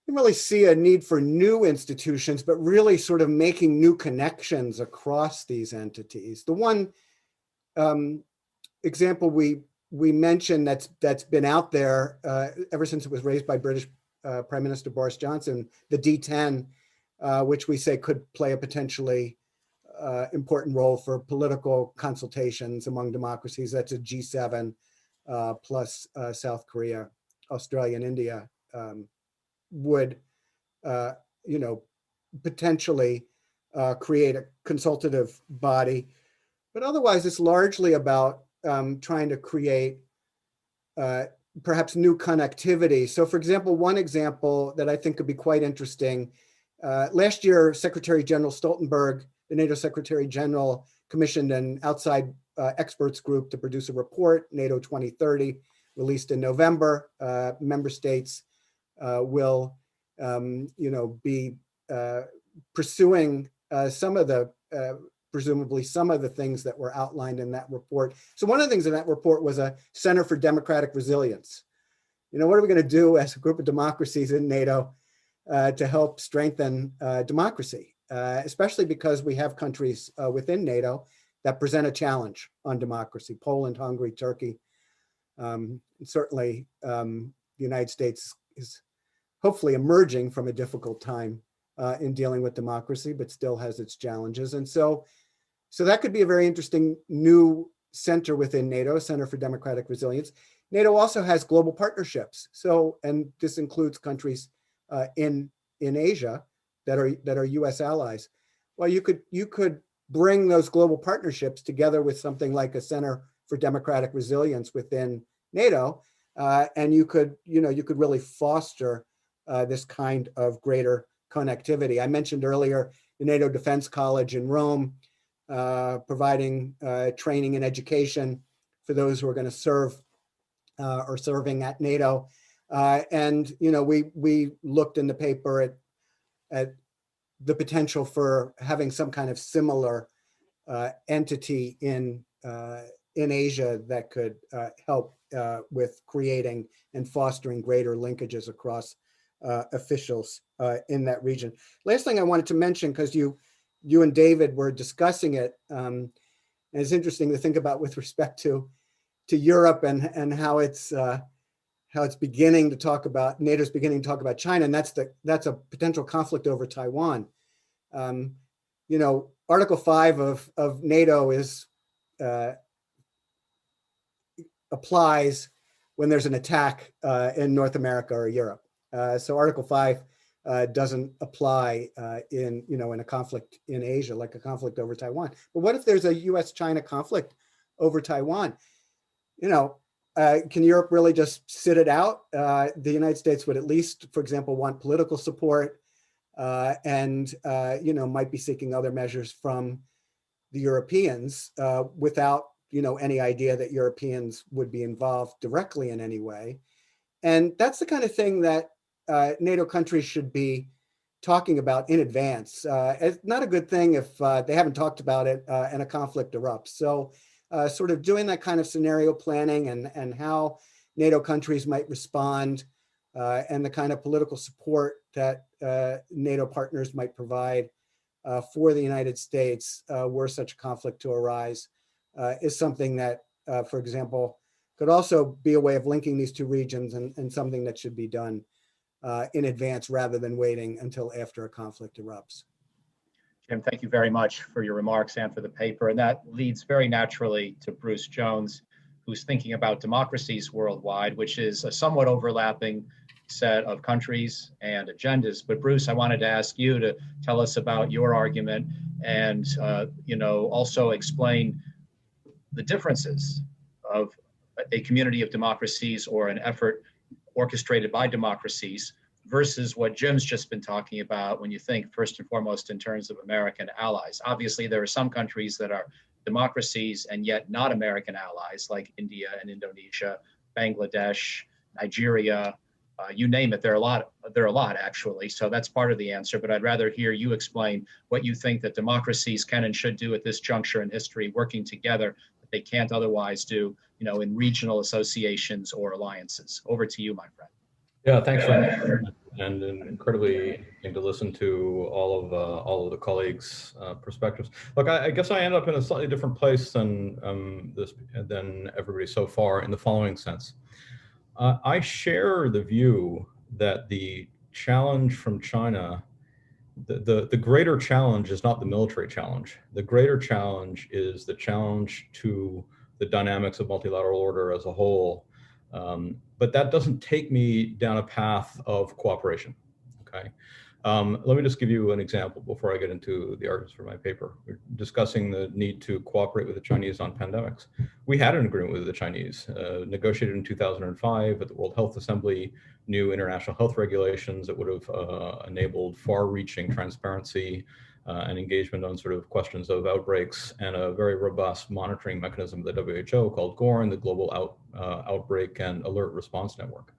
really see a need for new institutions, but really sort of making new connections across these entities. The one example we mentioned that's been out there ever since it was raised by British Prime Minister Boris Johnson, the D10, which we say could play a potentially important role for political consultations among democracies. That's a G7 plus South Korea, Australia, and India would, potentially create a consultative body. But otherwise, it's largely about trying to create perhaps new connectivity. So, for example, one example that I think could be quite interesting, last year, Secretary General Stoltenberg, the NATO Secretary General, commissioned an outside experts group to produce a report, NATO 2030, released in November. Member states will, be pursuing some of the, presumably some of the things that were outlined in that report. So one of the things in that report was a Center for Democratic Resilience. What are we going to do as a group of democracies in NATO to help strengthen democracy, especially because we have countries within NATO that present a challenge on democracy: Poland, Hungary, Turkey. Certainly, the United States is hopefully emerging from a difficult time in dealing with democracy, but still has its challenges. And so that could be a very interesting new center within NATO, Center for Democratic Resilience. NATO also has global partnerships. And this includes countries in Asia that are U.S. allies. Well, you could bring those global partnerships together with something like a Center for Democratic Resilience within NATO, and you could really foster this kind of greater connectivity. I mentioned earlier the NATO Defense College in Rome. providing training and education for those who are going to serve or serving at NATO. And we looked in the paper at the potential for having some kind of similar entity in Asia that could help with creating and fostering greater linkages across officials in that region. Last thing I wanted to mention, because you and David were discussing it, and it's interesting to think about with respect to Europe and how it's beginning to talk about, NATO's beginning to talk about China, and that's a potential conflict over Taiwan. Article 5 of NATO applies when there's an attack in North America or Europe. So Article 5 doesn't apply in a conflict in Asia, like a conflict over Taiwan. But what if there's a U.S.-China conflict over Taiwan? Can Europe really just sit it out? The United States would at least, for example, want political support and might be seeking other measures from the Europeans without any idea that Europeans would be involved directly in any way. And that's the kind of thing that NATO countries should be talking about in advance. It's not a good thing if they haven't talked about it and a conflict erupts. So sort of doing that kind of scenario planning and how NATO countries might respond and the kind of political support that NATO partners might provide for the United States were such a conflict to arise is something that, for example, could also be a way of linking these two regions and something that should be done in advance rather than waiting until after a conflict erupts. Jim, thank you very much for your remarks and for the paper. And that leads very naturally to Bruce Jones, who's thinking about democracies worldwide, which is a somewhat overlapping set of countries and agendas. But Bruce, I wanted to ask you to tell us about your argument and also explain the differences of a community of democracies or an effort orchestrated by democracies versus what Jim's just been talking about when you think first and foremost in terms of American allies. Obviously, there are some countries that are democracies and yet not American allies, like India and Indonesia, Bangladesh, Nigeria, you name it. There are a lot actually. So that's part of the answer, but I'd rather hear you explain what you think that democracies can and should do at this juncture in history, working together that they can't otherwise do, in regional associations or alliances. Over to you, my friend. Yeah, thanks very much. And incredibly interesting to listen to all of the colleagues' perspectives. Look, I guess I end up in a slightly different place than everybody so far in the following sense. I share the view that the challenge from China, the greater challenge is not the military challenge. The greater challenge is the challenge to the dynamics of multilateral order as a whole. But that doesn't take me down a path of cooperation, okay? Let me just give you an example before I get into the arguments for my paper. We're discussing the need to cooperate with the Chinese on pandemics. We had an agreement with the Chinese, negotiated in 2005 at the World Health Assembly, new international health regulations that would have enabled far-reaching transparency and engagement on sort of questions of outbreaks, and a very robust monitoring mechanism of the WHO called GORN, the Global Outbreak and Alert Response Network.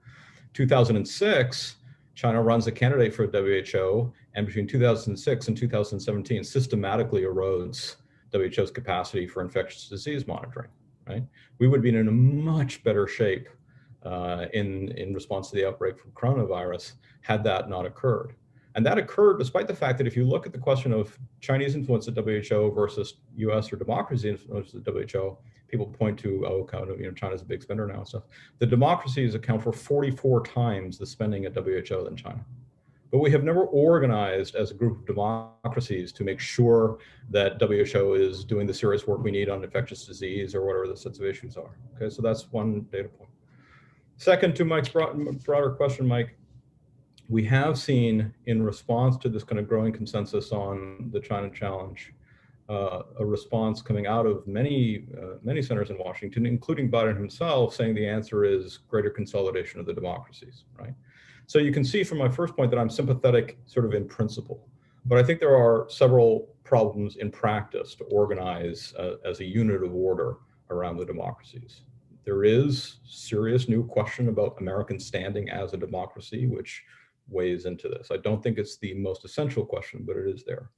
2006, China runs a candidate for WHO, and between 2006 and 2017 systematically erodes WHO's capacity for infectious disease monitoring, right? We would be in a much better shape in response to the outbreak from coronavirus had that not occurred. And that occurred despite the fact that if you look at the question of Chinese influence at WHO versus US or democracy influence at WHO, people point to, China's a big spender now and stuff. The democracies account for 44 times the spending at WHO than China. But we have never organized as a group of democracies to make sure that WHO is doing the serious work we need on infectious disease or whatever the sets of issues are. Okay, so that's one data point. Second, to Mike's broader question, Mike, we have seen in response to this kind of growing consensus on the China challenge, a response coming out of many centers in Washington, including Biden himself, saying the answer is greater consolidation of the democracies, right? So you can see from my first point that I'm sympathetic sort of in principle, but I think there are several problems in practice to organize as a unit of order around the democracies. There is serious new question about American standing as a democracy, which weighs into this. I don't think it's the most essential question, but it is there.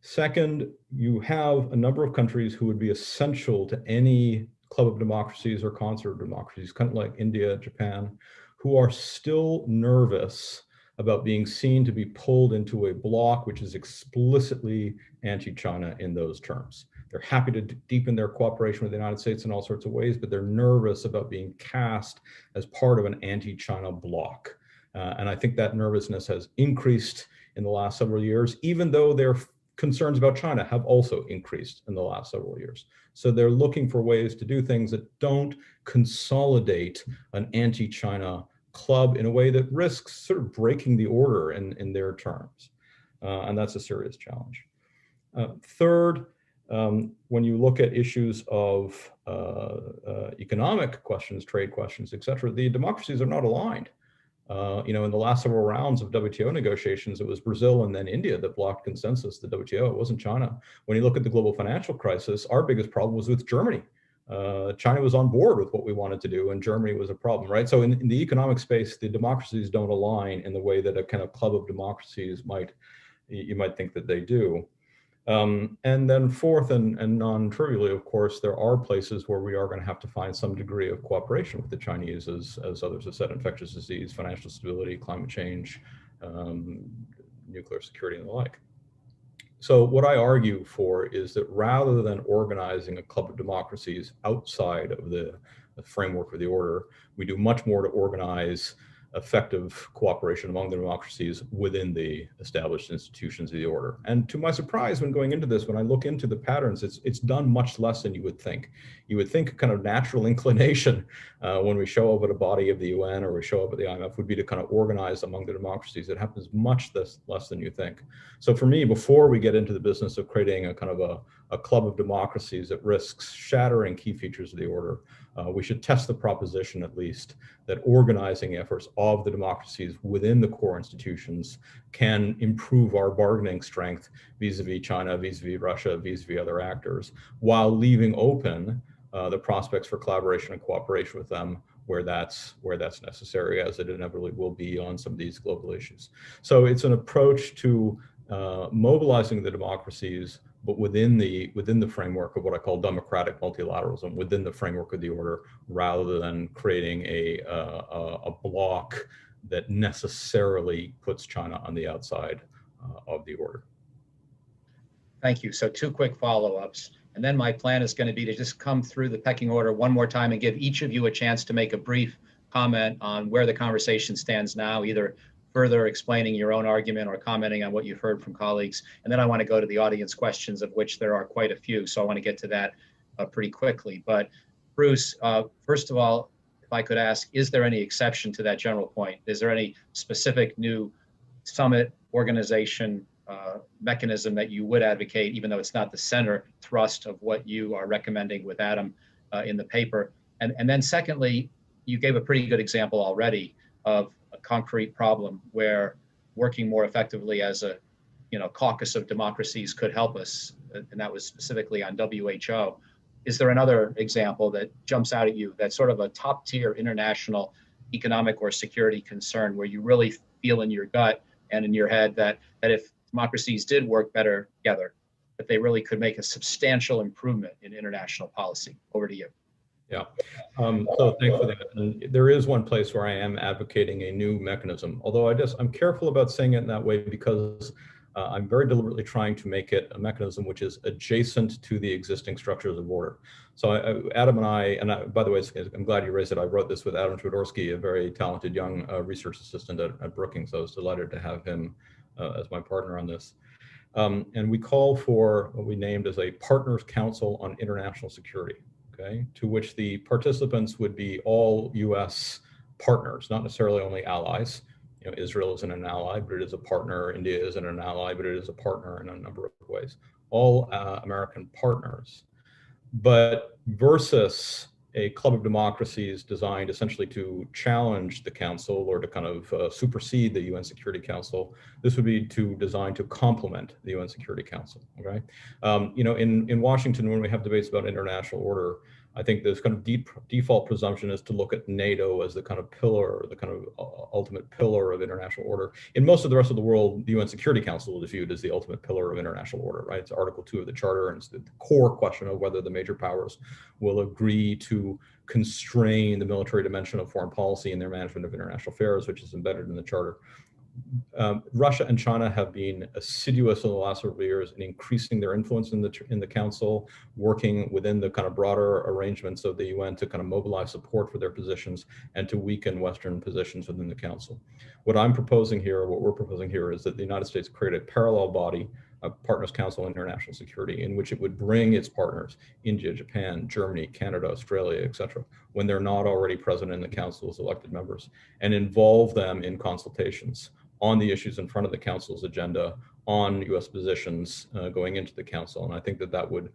Second, you have a number of countries who would be essential to any club of democracies or concert of democracies, kind of like India, Japan, who are still nervous about being seen to be pulled into a bloc which is explicitly anti-China in those terms. They're happy to deepen their cooperation with the United States in all sorts of ways, but they're nervous about being cast as part of an anti-China bloc. And I think that nervousness has increased in the last several years, even though their concerns about China have also increased in the last several years. So they're looking for ways to do things that don't consolidate an anti-China club in a way that risks sort of breaking the order in their terms. And that's a serious challenge. Third, when you look at issues of economic questions, trade questions, et cetera, the democracies are not aligned. In the last several rounds of WTO negotiations, it was Brazil and then India that blocked consensus, the WTO, it wasn't China. When you look at the global financial crisis, our biggest problem was with Germany. China was on board with what we wanted to do, and Germany was a problem, right? So in the economic space, the democracies don't align in the way that a kind of club of democracies you might think that they do. And then fourth, and non-trivially, of course, there are places where we are going to have to find some degree of cooperation with the Chinese, as others have said, infectious disease, financial stability, climate change, nuclear security, and the like. So what I argue for is that rather than organizing a club of democracies outside of the framework of the order, we do much more to organize effective cooperation among the democracies within the established institutions of the order. And to my surprise, when going into this, when I look into the patterns, it's done much less than you would think. You would think a kind of natural inclination when we show up at a body of the UN or we show up at the IMF would be to kind of organize among the democracies. It happens much less than you think. So for me, before we get into the business of creating a kind of a club of democracies that risks shattering key features of the order, we should test the proposition, at least, that organizing efforts of the democracies within the core institutions can improve our bargaining strength vis-a-vis China, vis-a-vis Russia, vis-a-vis other actors, while leaving open the prospects for collaboration and cooperation with them where that's necessary, as it inevitably will be on some of these global issues. So it's an approach to mobilizing the democracies, but within the framework of what I call democratic multilateralism, within the framework of the order, rather than creating a bloc that necessarily puts China on the outside of the order. Thank you. So 2 quick follow-ups. And then my plan is going to be to just come through the pecking order one more time and give each of you a chance to make a brief comment on where the conversation stands now, either further explaining your own argument or commenting on what you've heard from colleagues. And then I want to go to the audience questions, of which there are quite a few. So I want to get to that pretty quickly. But Bruce, first of all, if I could ask, is there any exception to that general point? Is there any specific new summit organization mechanism that you would advocate, even though it's not the center thrust of what you are recommending with Adam in the paper? And then secondly, you gave a pretty good example already of a concrete problem where working more effectively as a caucus of democracies could help us, and that was specifically on WHO. Is there another example that jumps out at you that's sort of a top tier international economic or security concern where you really feel in your gut and in your head that if democracies did work better together, that they really could make a substantial improvement in international policy? Over to you. Yeah, so thanks for that. And there is one place where I am advocating a new mechanism, although I'm careful about saying it in that way because I'm very deliberately trying to make it a mechanism which is adjacent to the existing structures of order. So Adam and I, by the way, I'm glad you raised it. I wrote this with Adam Tvedorsky, a very talented young research assistant at Brookings. So I was delighted to have him as my partner on this. And we call for what we named as a Partners Council on International Security. Okay, to which the participants would be all U.S. partners, not necessarily only allies. Israel isn't an ally, but it is a partner. India isn't an ally, but it is a partner in a number of ways. All American partners, but versus a club of democracies designed essentially to challenge the council or to kind of supersede the UN Security Council. This would be designed to complement the UN Security Council. Okay, you know, in Washington, when we have debates about international order, I think this kind of default presumption is to look at NATO as the kind of pillar, the kind of ultimate pillar of international order. In most of the rest of the world, the UN Security Council is viewed as the ultimate pillar of international order, right? It's Article 2 of the Charter, and it's the core question of whether the major powers will agree to constrain the military dimension of foreign policy in their management of international affairs, which is embedded in the Charter. Russia and China have been assiduous in the last several years in increasing their influence in the council, working within the kind of broader arrangements of the UN to kind of mobilize support for their positions and to weaken Western positions within the council. What I'm proposing here, what we're proposing here, is that the United States create a parallel body, a Partners Council on International Security, in which it would bring its partners, India, Japan, Germany, Canada, Australia, etc., when they're not already present in the council as elected members, and involve them in consultations on the issues in front of the council's agenda, on U.S. positions going into the council. And I think that would,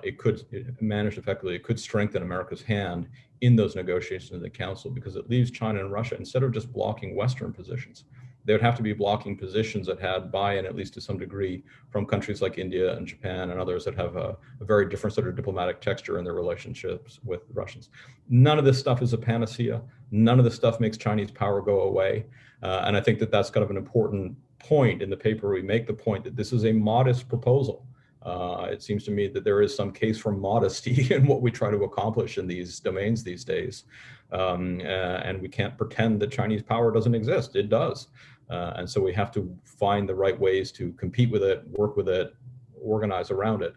it managed effectively, it could strengthen America's hand in those negotiations in the council, because it leaves China and Russia, instead of just blocking Western positions, they would have to be blocking positions that had buy-in, at least to some degree, from countries like India and Japan and others that have a very different sort of diplomatic texture in their relationships with the Russians. None of this stuff is a panacea. None of this stuff makes Chinese power go away. And I think that that's kind of an important point in the paper. We make the point that this is a modest proposal. It seems to me that there is some case for modesty in what we try to accomplish in these domains these days. And we can't pretend that Chinese power doesn't exist. It does. And so we have to find the right ways to compete with it, work with it, organize around it.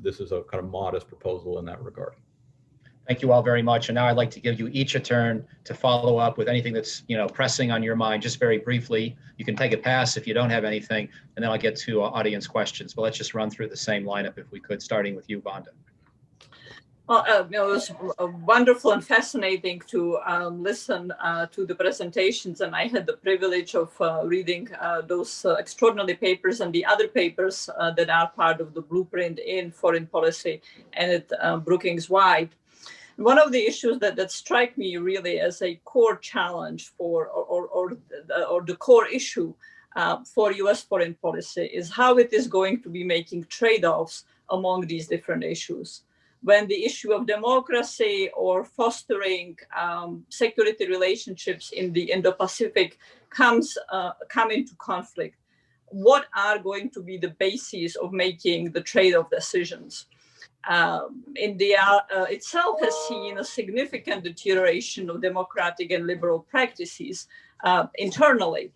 This is a kind of modest proposal in that regard. Thank you all very much. And now I'd like to give you each a turn to follow up with anything that's, you know, pressing on your mind, just very briefly. You can take a pass if you don't have anything, and then I'll get to audience questions. But let's just run through the same lineup if we could, starting with you, Vanda. Well, you know, it was wonderful and fascinating to listen to the presentations, and I had the privilege of reading those extraordinary papers and the other papers that are part of the blueprint in foreign policy and at Brookings wide. One of the issues that strike me really as a core challenge for, or the core issue for U.S. foreign policy is how it is going to be making trade-offs among these different issues. When the issue of democracy or fostering security relationships in the Indo-Pacific come into conflict, what are going to be the bases of making the trade-off decisions? India itself has seen a significant deterioration of democratic and liberal practices internally.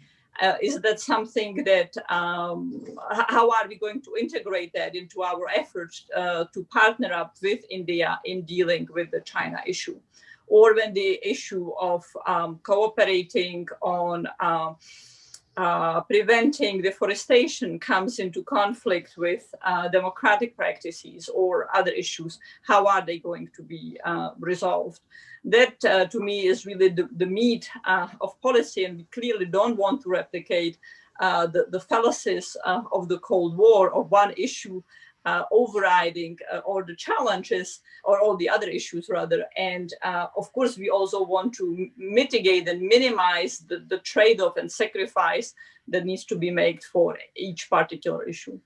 Is that something that, how are we going to integrate that into our efforts to partner up with India in dealing with the China issue? Or when the issue of cooperating on preventing deforestation comes into conflict with democratic practices or other issues, how are they going to be resolved? That, to me, is really the meat of policy, and we clearly don't want to replicate the fallacies of the Cold War, of one issue overriding all the challenges, or all the other issues rather. And of course, we also want to mitigate and minimize the trade-off and sacrifice that needs to be made for each particular issue.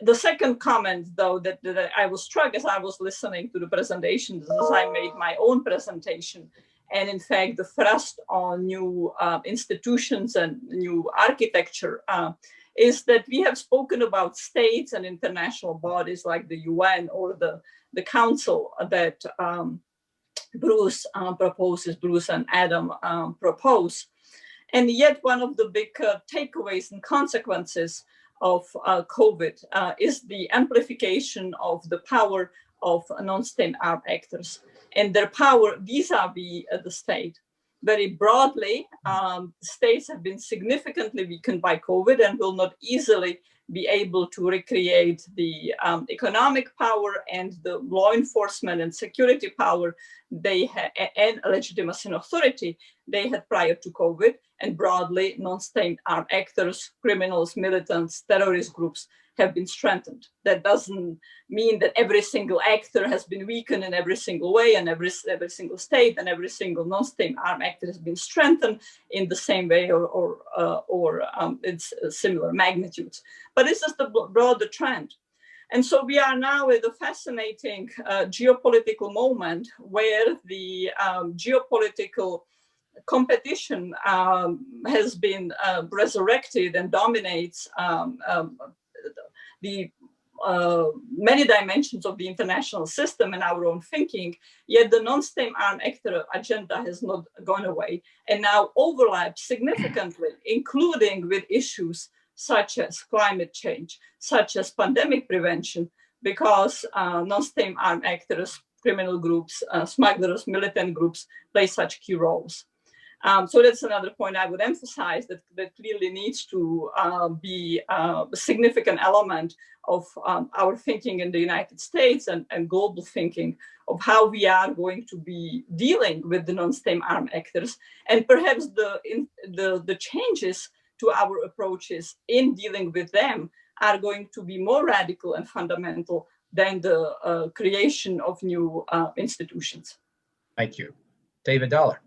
The second comment, though, that I was struck as I was listening to the presentations, as I made my own presentation, and in fact, the thrust on new institutions and new architecture is that we have spoken about states and international bodies like the UN or the Council that Bruce and Adam propose. And yet one of the big takeaways and consequences of COVID is the amplification of the power of non-state armed actors and their power vis-a-vis the state. Very broadly, states have been significantly weakened by COVID and will not easily be able to recreate the economic power and the law enforcement and security power they had, and legitimacy and authority they had prior to COVID. And broadly, non-state armed actors, criminals, militants, terrorist groups have been strengthened. That doesn't mean that every single actor has been weakened in every single way, and every single state and every single non-state armed actor has been strengthened in the same way or it's similar magnitudes. But this is the broader trend. And so we are now at a fascinating geopolitical moment where the geopolitical competition has been resurrected and dominates the many dimensions of the international system and our own thinking, yet the non-state armed actor agenda has not gone away and now overlaps significantly, including with issues such as climate change, such as pandemic prevention, because non-state armed actors, criminal groups, smugglers, militant groups play such key roles. So that's another point I would emphasize that clearly needs to be a significant element of our thinking in the United States and global thinking of how we are going to be dealing with the non-state armed actors, and perhaps the changes to our approaches in dealing with them are going to be more radical and fundamental than the creation of new institutions. Thank you. David Dollar.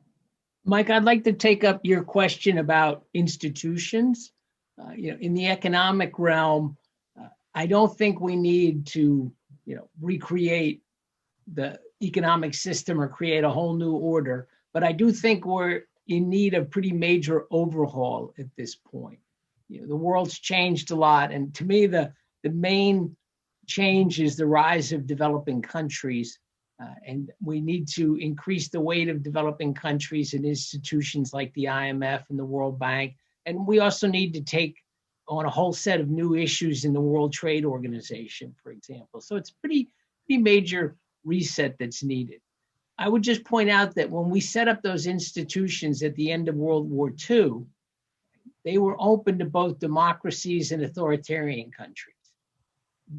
Mike, I'd like to take up your question about institutions. In the economic realm, I don't think we need to, recreate the economic system or create a whole new order, but I do think we're in need of pretty major overhaul at this point. The world's changed a lot, and to me, the main change is the rise of developing countries. And we need to increase the weight of developing countries and institutions like the IMF and the World Bank. And we also need to take on a whole set of new issues in the World Trade Organization, for example. So it's pretty major reset that's needed. I would just point out that when we set up those institutions at the end of World War II, they were open to both democracies and authoritarian countries.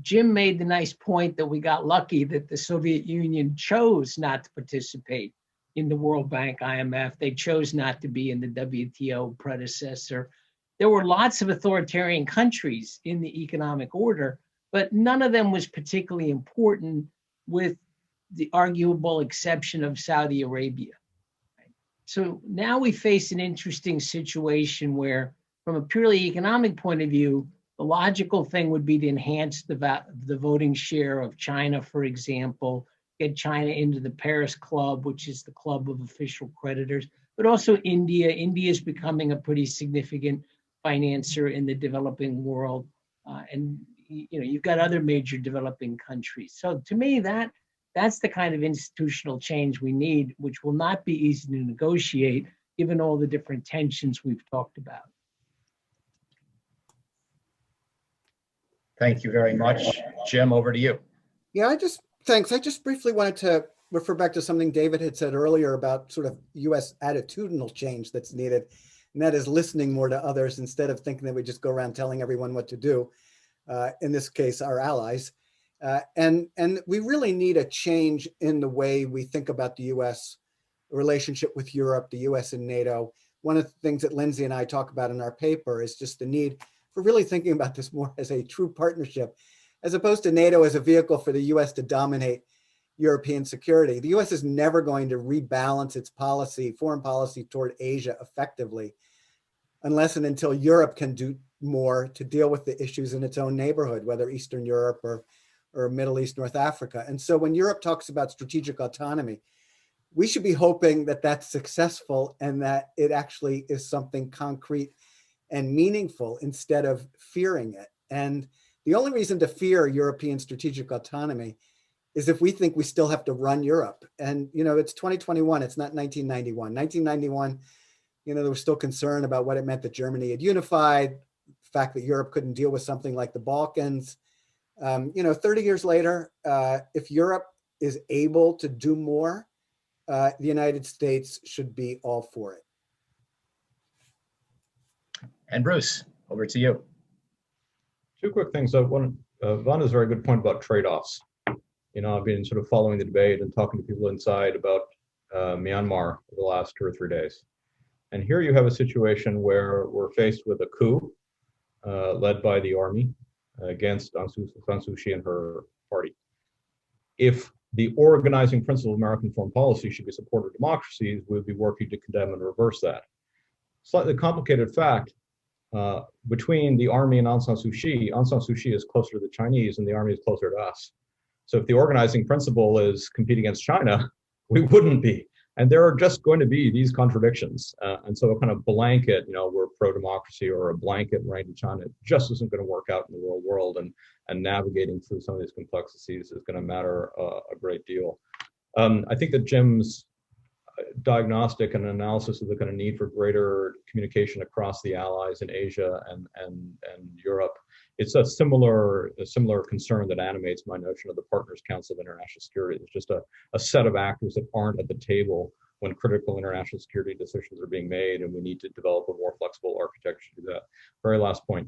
Jim made the nice point that we got lucky that the Soviet Union chose not to participate in the World Bank, IMF. They chose not to be in the WTO predecessor. There were lots of authoritarian countries in the economic order, but none of them was particularly important, with the arguable exception of Saudi Arabia. So now we face an interesting situation where, from a purely economic point of view, the logical thing would be to enhance the voting share of China, for example, get China into the Paris Club, which is the club of official creditors, but also India. India is becoming a pretty significant financier in the developing world. And you've got other major developing countries. So to me, that's the kind of institutional change we need, which will not be easy to negotiate, given all the different tensions we've talked about. Thank you very much. Jim, over to you. Yeah, thanks. I just briefly wanted to refer back to something David had said earlier about sort of US attitudinal change that's needed. And that is listening more to others instead of thinking that we just go around telling everyone what to do. In this case, our allies. And we really need a change in the way we think about the US relationship with Europe, the US and NATO. One of the things that Lindsay and I talk about in our paper is just the need for really thinking about this more as a true partnership, as opposed to NATO as a vehicle for the US to dominate European security. The US is never going to rebalance its foreign policy toward Asia effectively, unless and until Europe can do more to deal with the issues in its own neighborhood, whether Eastern Europe or Middle East, North Africa. And so when Europe talks about strategic autonomy, we should be hoping that that's successful and that it actually is something concrete and meaningful instead of fearing it. And the only reason to fear European strategic autonomy is if we think we still have to run Europe. And, it's 2021, it's not 1991. 1991, there was still concern about what it meant that Germany had unified, the fact that Europe couldn't deal with something like the Balkans. 30 years later, if Europe is able to do more, the United States should be all for it. And Bruce, over to you. Two quick things. Vanna's very good point about trade-offs. I've been sort of following the debate and talking to people inside about Myanmar for the last 2 or 3 days. And here you have a situation where we're faced with a coup led by the army, against Aung San Suu Kyi and her party. If the organizing principle of American foreign policy should be support of democracies, we would be working to condemn and reverse that. Slightly complicated fact, between the army and Aung San Suu Kyi is closer to the Chinese and the army is closer to us. So if the organizing principle is compete against China, we wouldn't be. And there are just going to be these contradictions. And so a kind of blanket, we're pro-democracy, or a blanket right in China just isn't going to work out in the real world. And navigating through some of these complexities is going to matter a great deal. I think that Jim's diagnostic and analysis of the kind of need for greater communication across the allies in Asia and Europe, it's a similar concern that animates my notion of the Partners Council of International Security. It's just a set of actors that aren't at the table when critical international security decisions are being made, and we need to develop a more flexible architecture to do that. Very last point.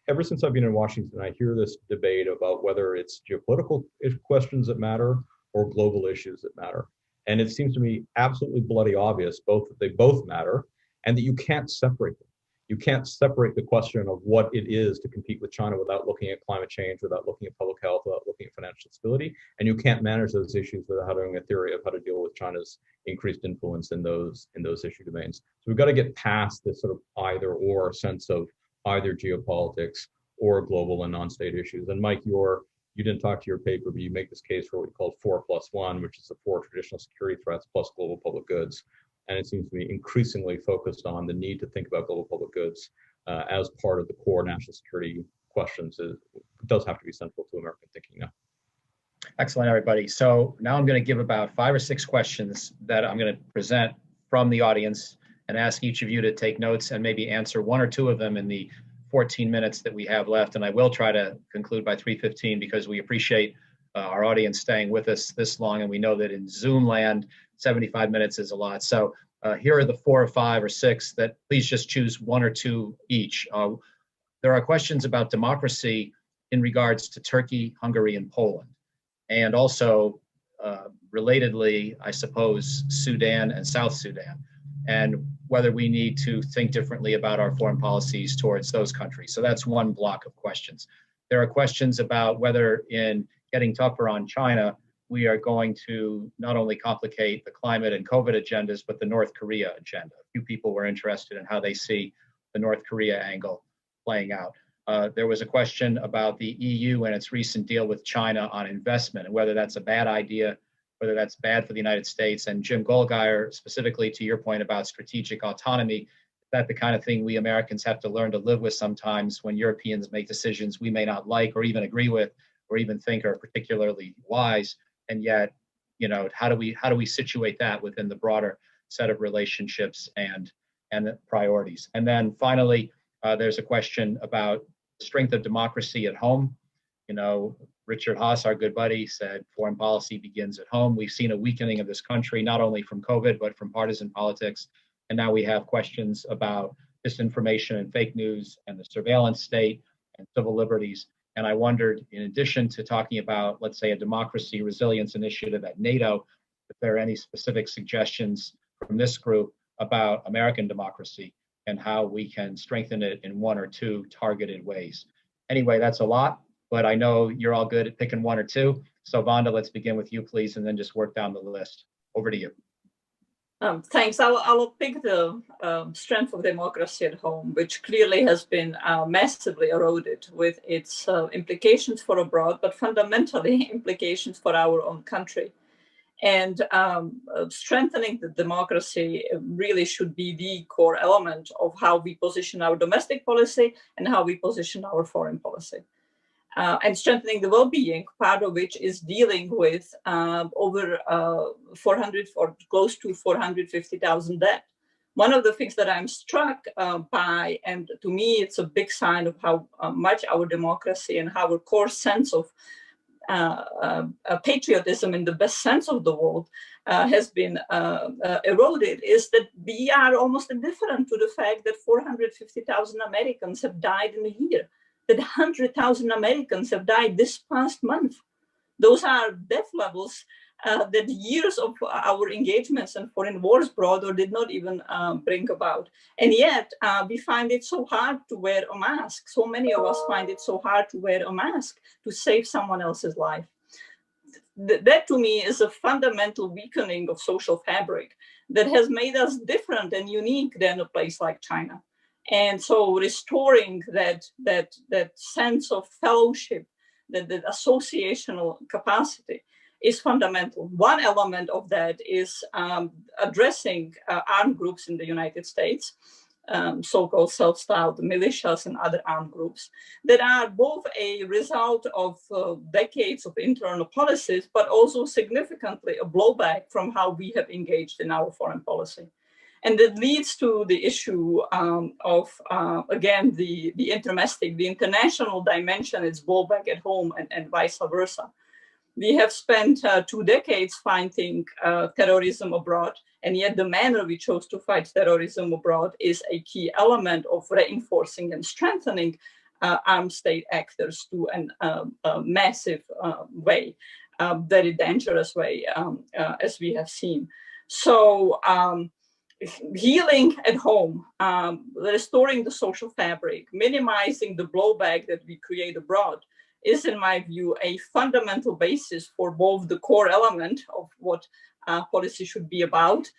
Ever since I've been in Washington, I hear this debate about whether it's geopolitical questions that matter or global issues that matter. And it seems to me absolutely bloody obvious that they both matter, and that you can't separate them. You can't separate the question of what it is to compete with China without looking at climate change, without looking at public health, without looking at financial stability. And you can't manage those issues without having a theory of how to deal with China's increased influence in those issue domains. So we've got to get past this sort of either or sense of either geopolitics or global and non-state issues. And Mike, you didn't talk to your paper, but you make this case for what we call 4+1, which is the 4 traditional security threats plus global public goods. And it seems to be increasingly focused on the need to think about global public goods as part of the core national security questions. It does have to be central to American thinking now. Excellent, everybody. So now I'm going to give about 5 or 6 questions that I'm going to present from the audience and ask each of you to take notes and maybe answer 1 or 2 of them in the 14 minutes that we have left. And I will try to conclude by 3:15 because we appreciate our audience staying with us this long. And we know that in Zoom land, 75 minutes is a lot. So here are the 4 or 5 or 6 that please just choose 1 or 2 each. There are questions about democracy in regards to Turkey, Hungary, and Poland. And also, relatedly, I suppose, Sudan and South Sudan, and whether we need to think differently about our foreign policies towards those countries. So that's one block of questions. There are questions about whether in getting tougher on China, we are going to not only complicate the climate and COVID agendas, but the North Korea agenda. A few people were interested in how they see the North Korea angle playing out. There was a question about the EU and its recent deal with China on investment and whether that's a bad idea, whether that's bad for the United States. And Jim Goldgeier, specifically to your point about strategic autonomy, is that the kind of thing we Americans have to learn to live with sometimes when Europeans make decisions we may not like or even agree with or even think are particularly wise. And yet, how do we situate that within the broader set of relationships and the priorities? And then finally, there's a question about the strength of democracy at home. Richard Haas, our good buddy, said foreign policy begins at home. We've seen a weakening of this country, not only from COVID, but from partisan politics. And now we have questions about disinformation and fake news and the surveillance state and civil liberties. And I wondered, in addition to talking about, let's say, a democracy resilience initiative at NATO, if there are any specific suggestions from this group about American democracy and how we can strengthen it in 1 or 2 targeted ways. Anyway, that's a lot, but I know you're all good at picking 1 or 2. So Vonda, let's begin with you, please, and then just work down the list. Over to you. Thanks. I will pick the strength of democracy at home, which clearly has been massively eroded with its implications for abroad, but fundamentally implications for our own country. And strengthening the democracy really should be the core element of how we position our domestic policy and how we position our foreign policy. And strengthening the well-being, part of which is dealing with over 400 or close to 450,000 dead. One of the things that I'm struck by, and to me it's a big sign of how much our democracy and our core sense of patriotism in the best sense of the word has been eroded, is that we are almost indifferent to the fact that 450,000 Americans have died in a year, that 100,000 Americans have died this past month. Those are death levels that years of our engagements and foreign wars brought or did not even bring about. And yet we find it so hard to wear a mask. So many of us find it so hard to wear a mask to save someone else's life. That to me is a fundamental weakening of social fabric that has made us different and unique than a place like China. And so restoring that sense of fellowship, that associational capacity is fundamental. One element of that is addressing armed groups in the United States, so-called self-styled militias and other armed groups that are both a result of decades of internal policies, but also significantly a blowback from how we have engaged in our foreign policy. And that leads to the issue of, again, the intermestic, the international dimension is blowback at home and vice versa. We have spent 2 decades fighting terrorism abroad, and yet the manner we chose to fight terrorism abroad is a key element of reinforcing and strengthening armed state actors to a massive way, very dangerous way, as we have seen. So healing at home, restoring the social fabric, minimizing the blowback that we create abroad is, in my view, a fundamental basis for both the core element of what policy should be about,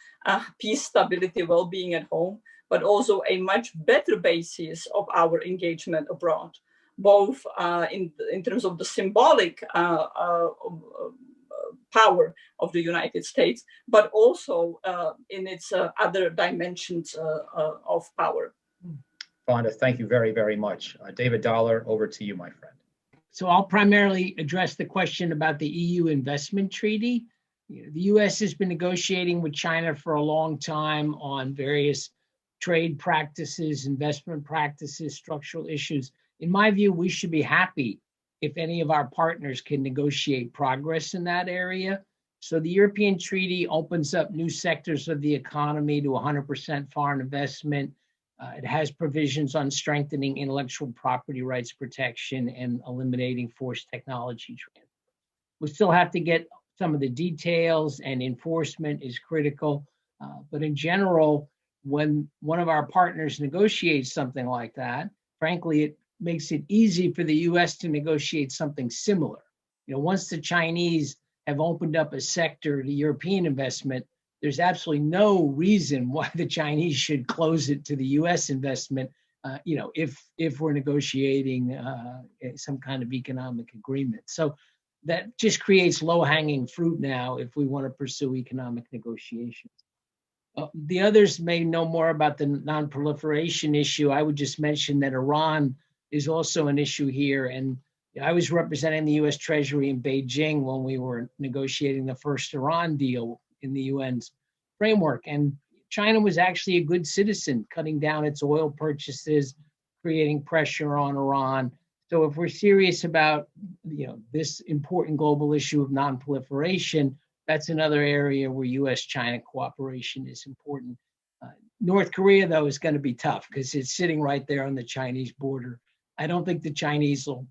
peace, stability, well-being at home, but also a much better basis of our engagement abroad, both in terms of the symbolic power of the United States, but also in its other dimensions of power. Fonda, thank you very, very much. David Dollar, over to you, my friend. So I'll primarily address the question about the EU investment treaty. The US has been negotiating with China for a long time on various trade practices, investment practices, structural issues. In my view, we should be happy if any of our partners can negotiate progress in that area. So the European Treaty opens up new sectors of the economy to 100% foreign investment. It has provisions on strengthening intellectual property rights protection and eliminating forced technology transfer. We still have to get some of the details, and enforcement is critical. But in general, when one of our partners negotiates something like that, frankly, it makes it easy for the US to negotiate something similar. Once the Chinese have opened up a sector to European investment, there's absolutely no reason why the Chinese should close it to the US investment, if we're negotiating some kind of economic agreement. So that just creates low-hanging fruit now if we want to pursue economic negotiations. The others may know more about the non-proliferation issue. I would just mention that Iran is also an issue here. And I was representing the US Treasury in Beijing when we were negotiating the first Iran deal in the UN's framework. And China was actually a good citizen, cutting down its oil purchases, creating pressure on Iran. So if we're serious about this important global issue of non-proliferation, that's another area where US-China cooperation is important. North Korea, though, is going to be tough because it's sitting right there on the Chinese border. I don't think the Chinese will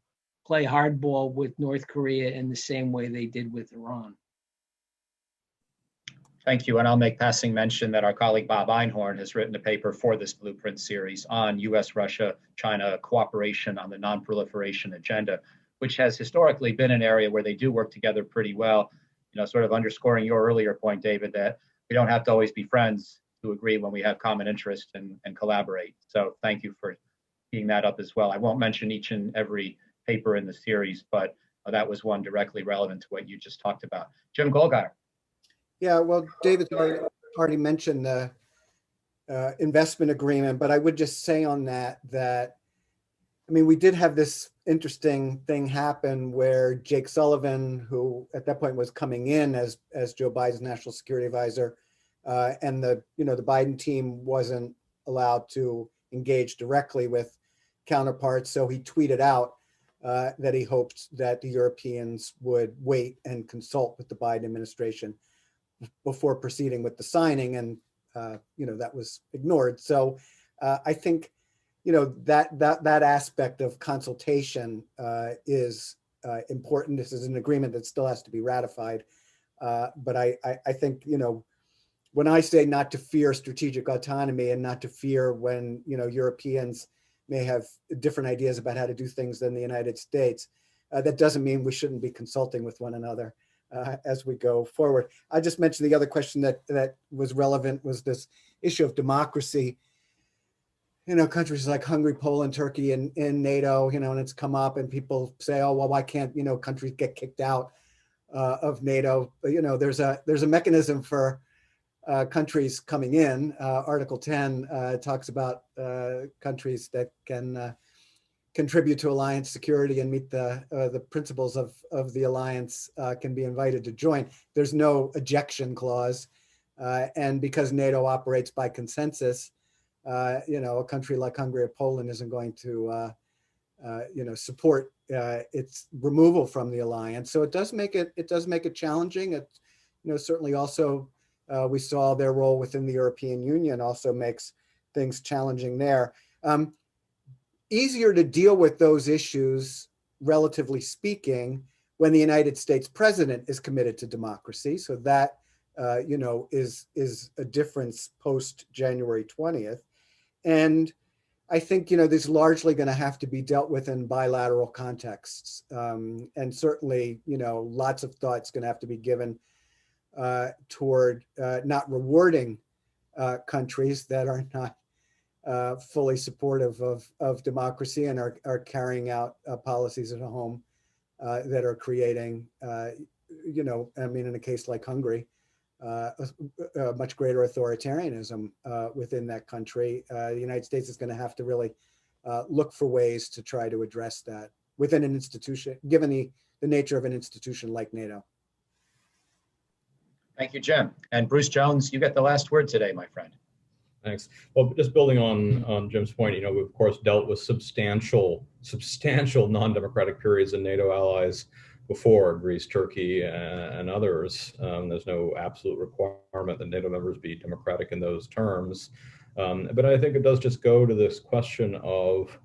play hardball with North Korea in the same way they did with Iran. Thank you. And I'll make passing mention that our colleague Bob Einhorn has written a paper for this Blueprint series on US, Russia, China cooperation on the non-proliferation agenda, which has historically been an area where they do work together pretty well, sort of underscoring your earlier point, David, that we don't have to always be friends to agree when we have common interest and collaborate. So thank you for teeing that up as well. I won't mention each and every paper in the series, but that was one directly relevant to what you just talked about. Jim Golgar. Yeah, well, David already mentioned the investment agreement, but I would just say on that, we did have this interesting thing happen where Jake Sullivan, who at that point was coming in as Joe Biden's national security advisor, and the Biden team wasn't allowed to engage directly with counterparts. So he tweeted out that he hoped that the Europeans would wait and consult with the Biden administration before proceeding with the signing, and that was ignored. So I think that aspect of consultation is important. This is an agreement that still has to be ratified, But I think, you know, when I say not to fear strategic autonomy and not to fear when, you know, Europeans may have different ideas about how to do things than the United States, that doesn't mean we shouldn't be consulting with one another as we go forward. I just mentioned the other question that was relevant was this issue of democracy. You know, countries like Hungary, Poland, Turkey, and NATO, you know, and it's come up and people say, oh, well, why can't, you know, countries get kicked out of NATO? But, you know, there's a mechanism for countries coming in. Article 10 talks about countries that can contribute to alliance security and meet the principles of the alliance can be invited to join. There's no ejection clause. And because NATO operates by consensus, you know, a country like Hungary or Poland isn't going to, you know, support its removal from the alliance. So it does make it challenging. It, you know, certainly also we saw their role within the European Union also makes things challenging there. Easier to deal with those issues, relatively speaking, when the United States president is committed to democracy. So that, you know, is a difference post January 20th. And I think, you know, this is largely going to have to be dealt with in bilateral contexts. And certainly, you know, lots of thought's going to have to be given toward not rewarding countries that are not fully supportive of democracy and are carrying out policies at home that are creating, you know, I mean, in a case like Hungary, a much greater authoritarianism within that country. The United States is going to have to really look for ways to try to address that within an institution, given the nature of an institution like NATO. Thank you, Jim. And Bruce Jones, you get the last word today, my friend. Thanks. Well, just building on Jim's point, you know, we've of course dealt with substantial non-democratic periods in NATO allies before, Greece, Turkey, and others. There's no absolute requirement that NATO members be democratic in those terms. But I think it does just go to this question of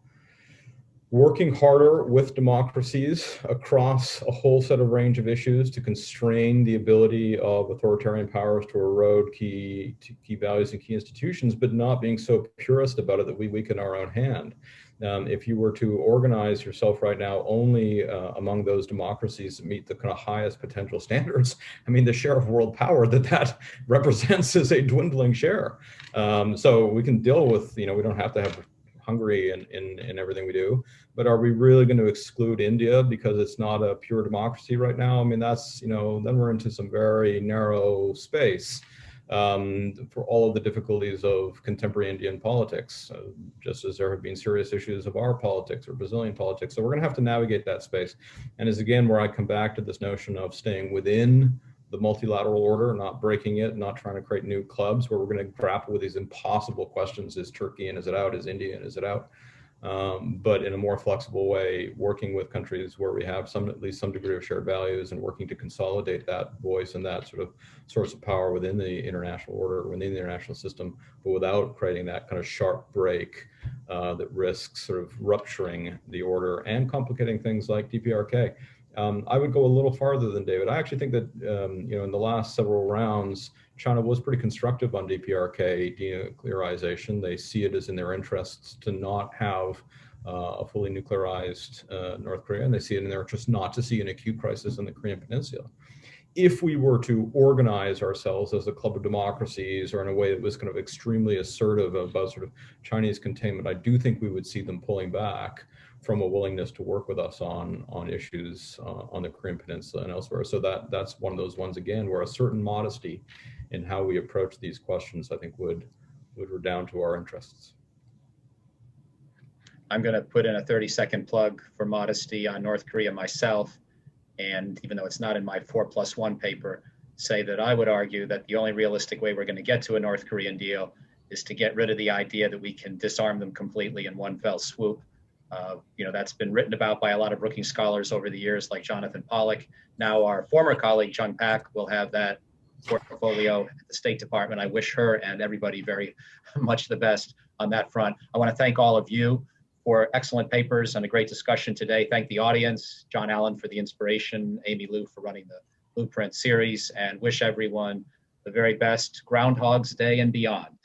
working harder with democracies across a whole set of range of issues to constrain the ability of authoritarian powers to erode key values and key institutions, but not being so purist about it that we weaken our own hand. If you were to organize yourself right now only among those democracies that meet the kind of highest potential standards, I mean, the share of world power that represents is a dwindling share. So we can deal with, you know, we don't have to have Hungary in everything we do, but are we really going to exclude India because it's not a pure democracy right now? I mean, that's, you know, then we're into some very narrow space for all of the difficulties of contemporary Indian politics, just as there have been serious issues of our politics or Brazilian politics. So we're going to have to navigate that space. And is again where I come back to this notion of staying within the multilateral order, not breaking it, not trying to create new clubs where we're going to grapple with these impossible questions. Is Turkey and is it out? Is India and is it out? But in a more flexible way, working with countries where we have at least some degree of shared values and working to consolidate that voice and that sort of source of power within the international order, within the international system, but without creating that kind of sharp break that risks sort of rupturing the order and complicating things like DPRK. I would go a little farther than David. I actually think that, you know, in the last several rounds, China was pretty constructive on DPRK denuclearization. They see it as in their interests to not have a fully nuclearized North Korea, and they see it in their interest not to see an acute crisis in the Korean Peninsula. If we were to organize ourselves as a club of democracies or in a way that was kind of extremely assertive about sort of Chinese containment, I do think we would see them pulling back from a willingness to work with us on issues on the Korean Peninsula and elsewhere. So that's one of those ones, again, where a certain modesty in how we approach these questions, I think, would redound to our interests. I'm going to put in a 30-second plug for modesty on North Korea myself. And even though it's not in my 4+1 paper, say that I would argue that the only realistic way we're going to get to a North Korean deal is to get rid of the idea that we can disarm them completely in one fell swoop. You know, that's been written about by a lot of Brookings scholars over the years, like Jonathan Pollock. Now our former colleague, Jung Pak, will have that portfolio at the State Department. I wish her and everybody very much the best on that front. I want to thank all of you for excellent papers and a great discussion today. Thank the audience, John Allen for the inspiration, Amy Liu for running Blueprint series and wish everyone the very best Groundhog's Day and beyond.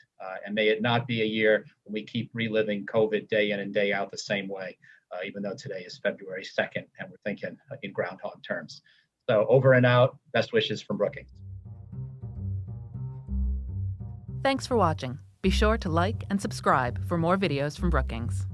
And may it not be a year when we keep reliving COVID day in and day out the same way, even though today is February 2nd and we're thinking in groundhog terms. So over and out, best wishes from Brookings. Thanks for watching. Be sure to like and subscribe for more videos from Brookings.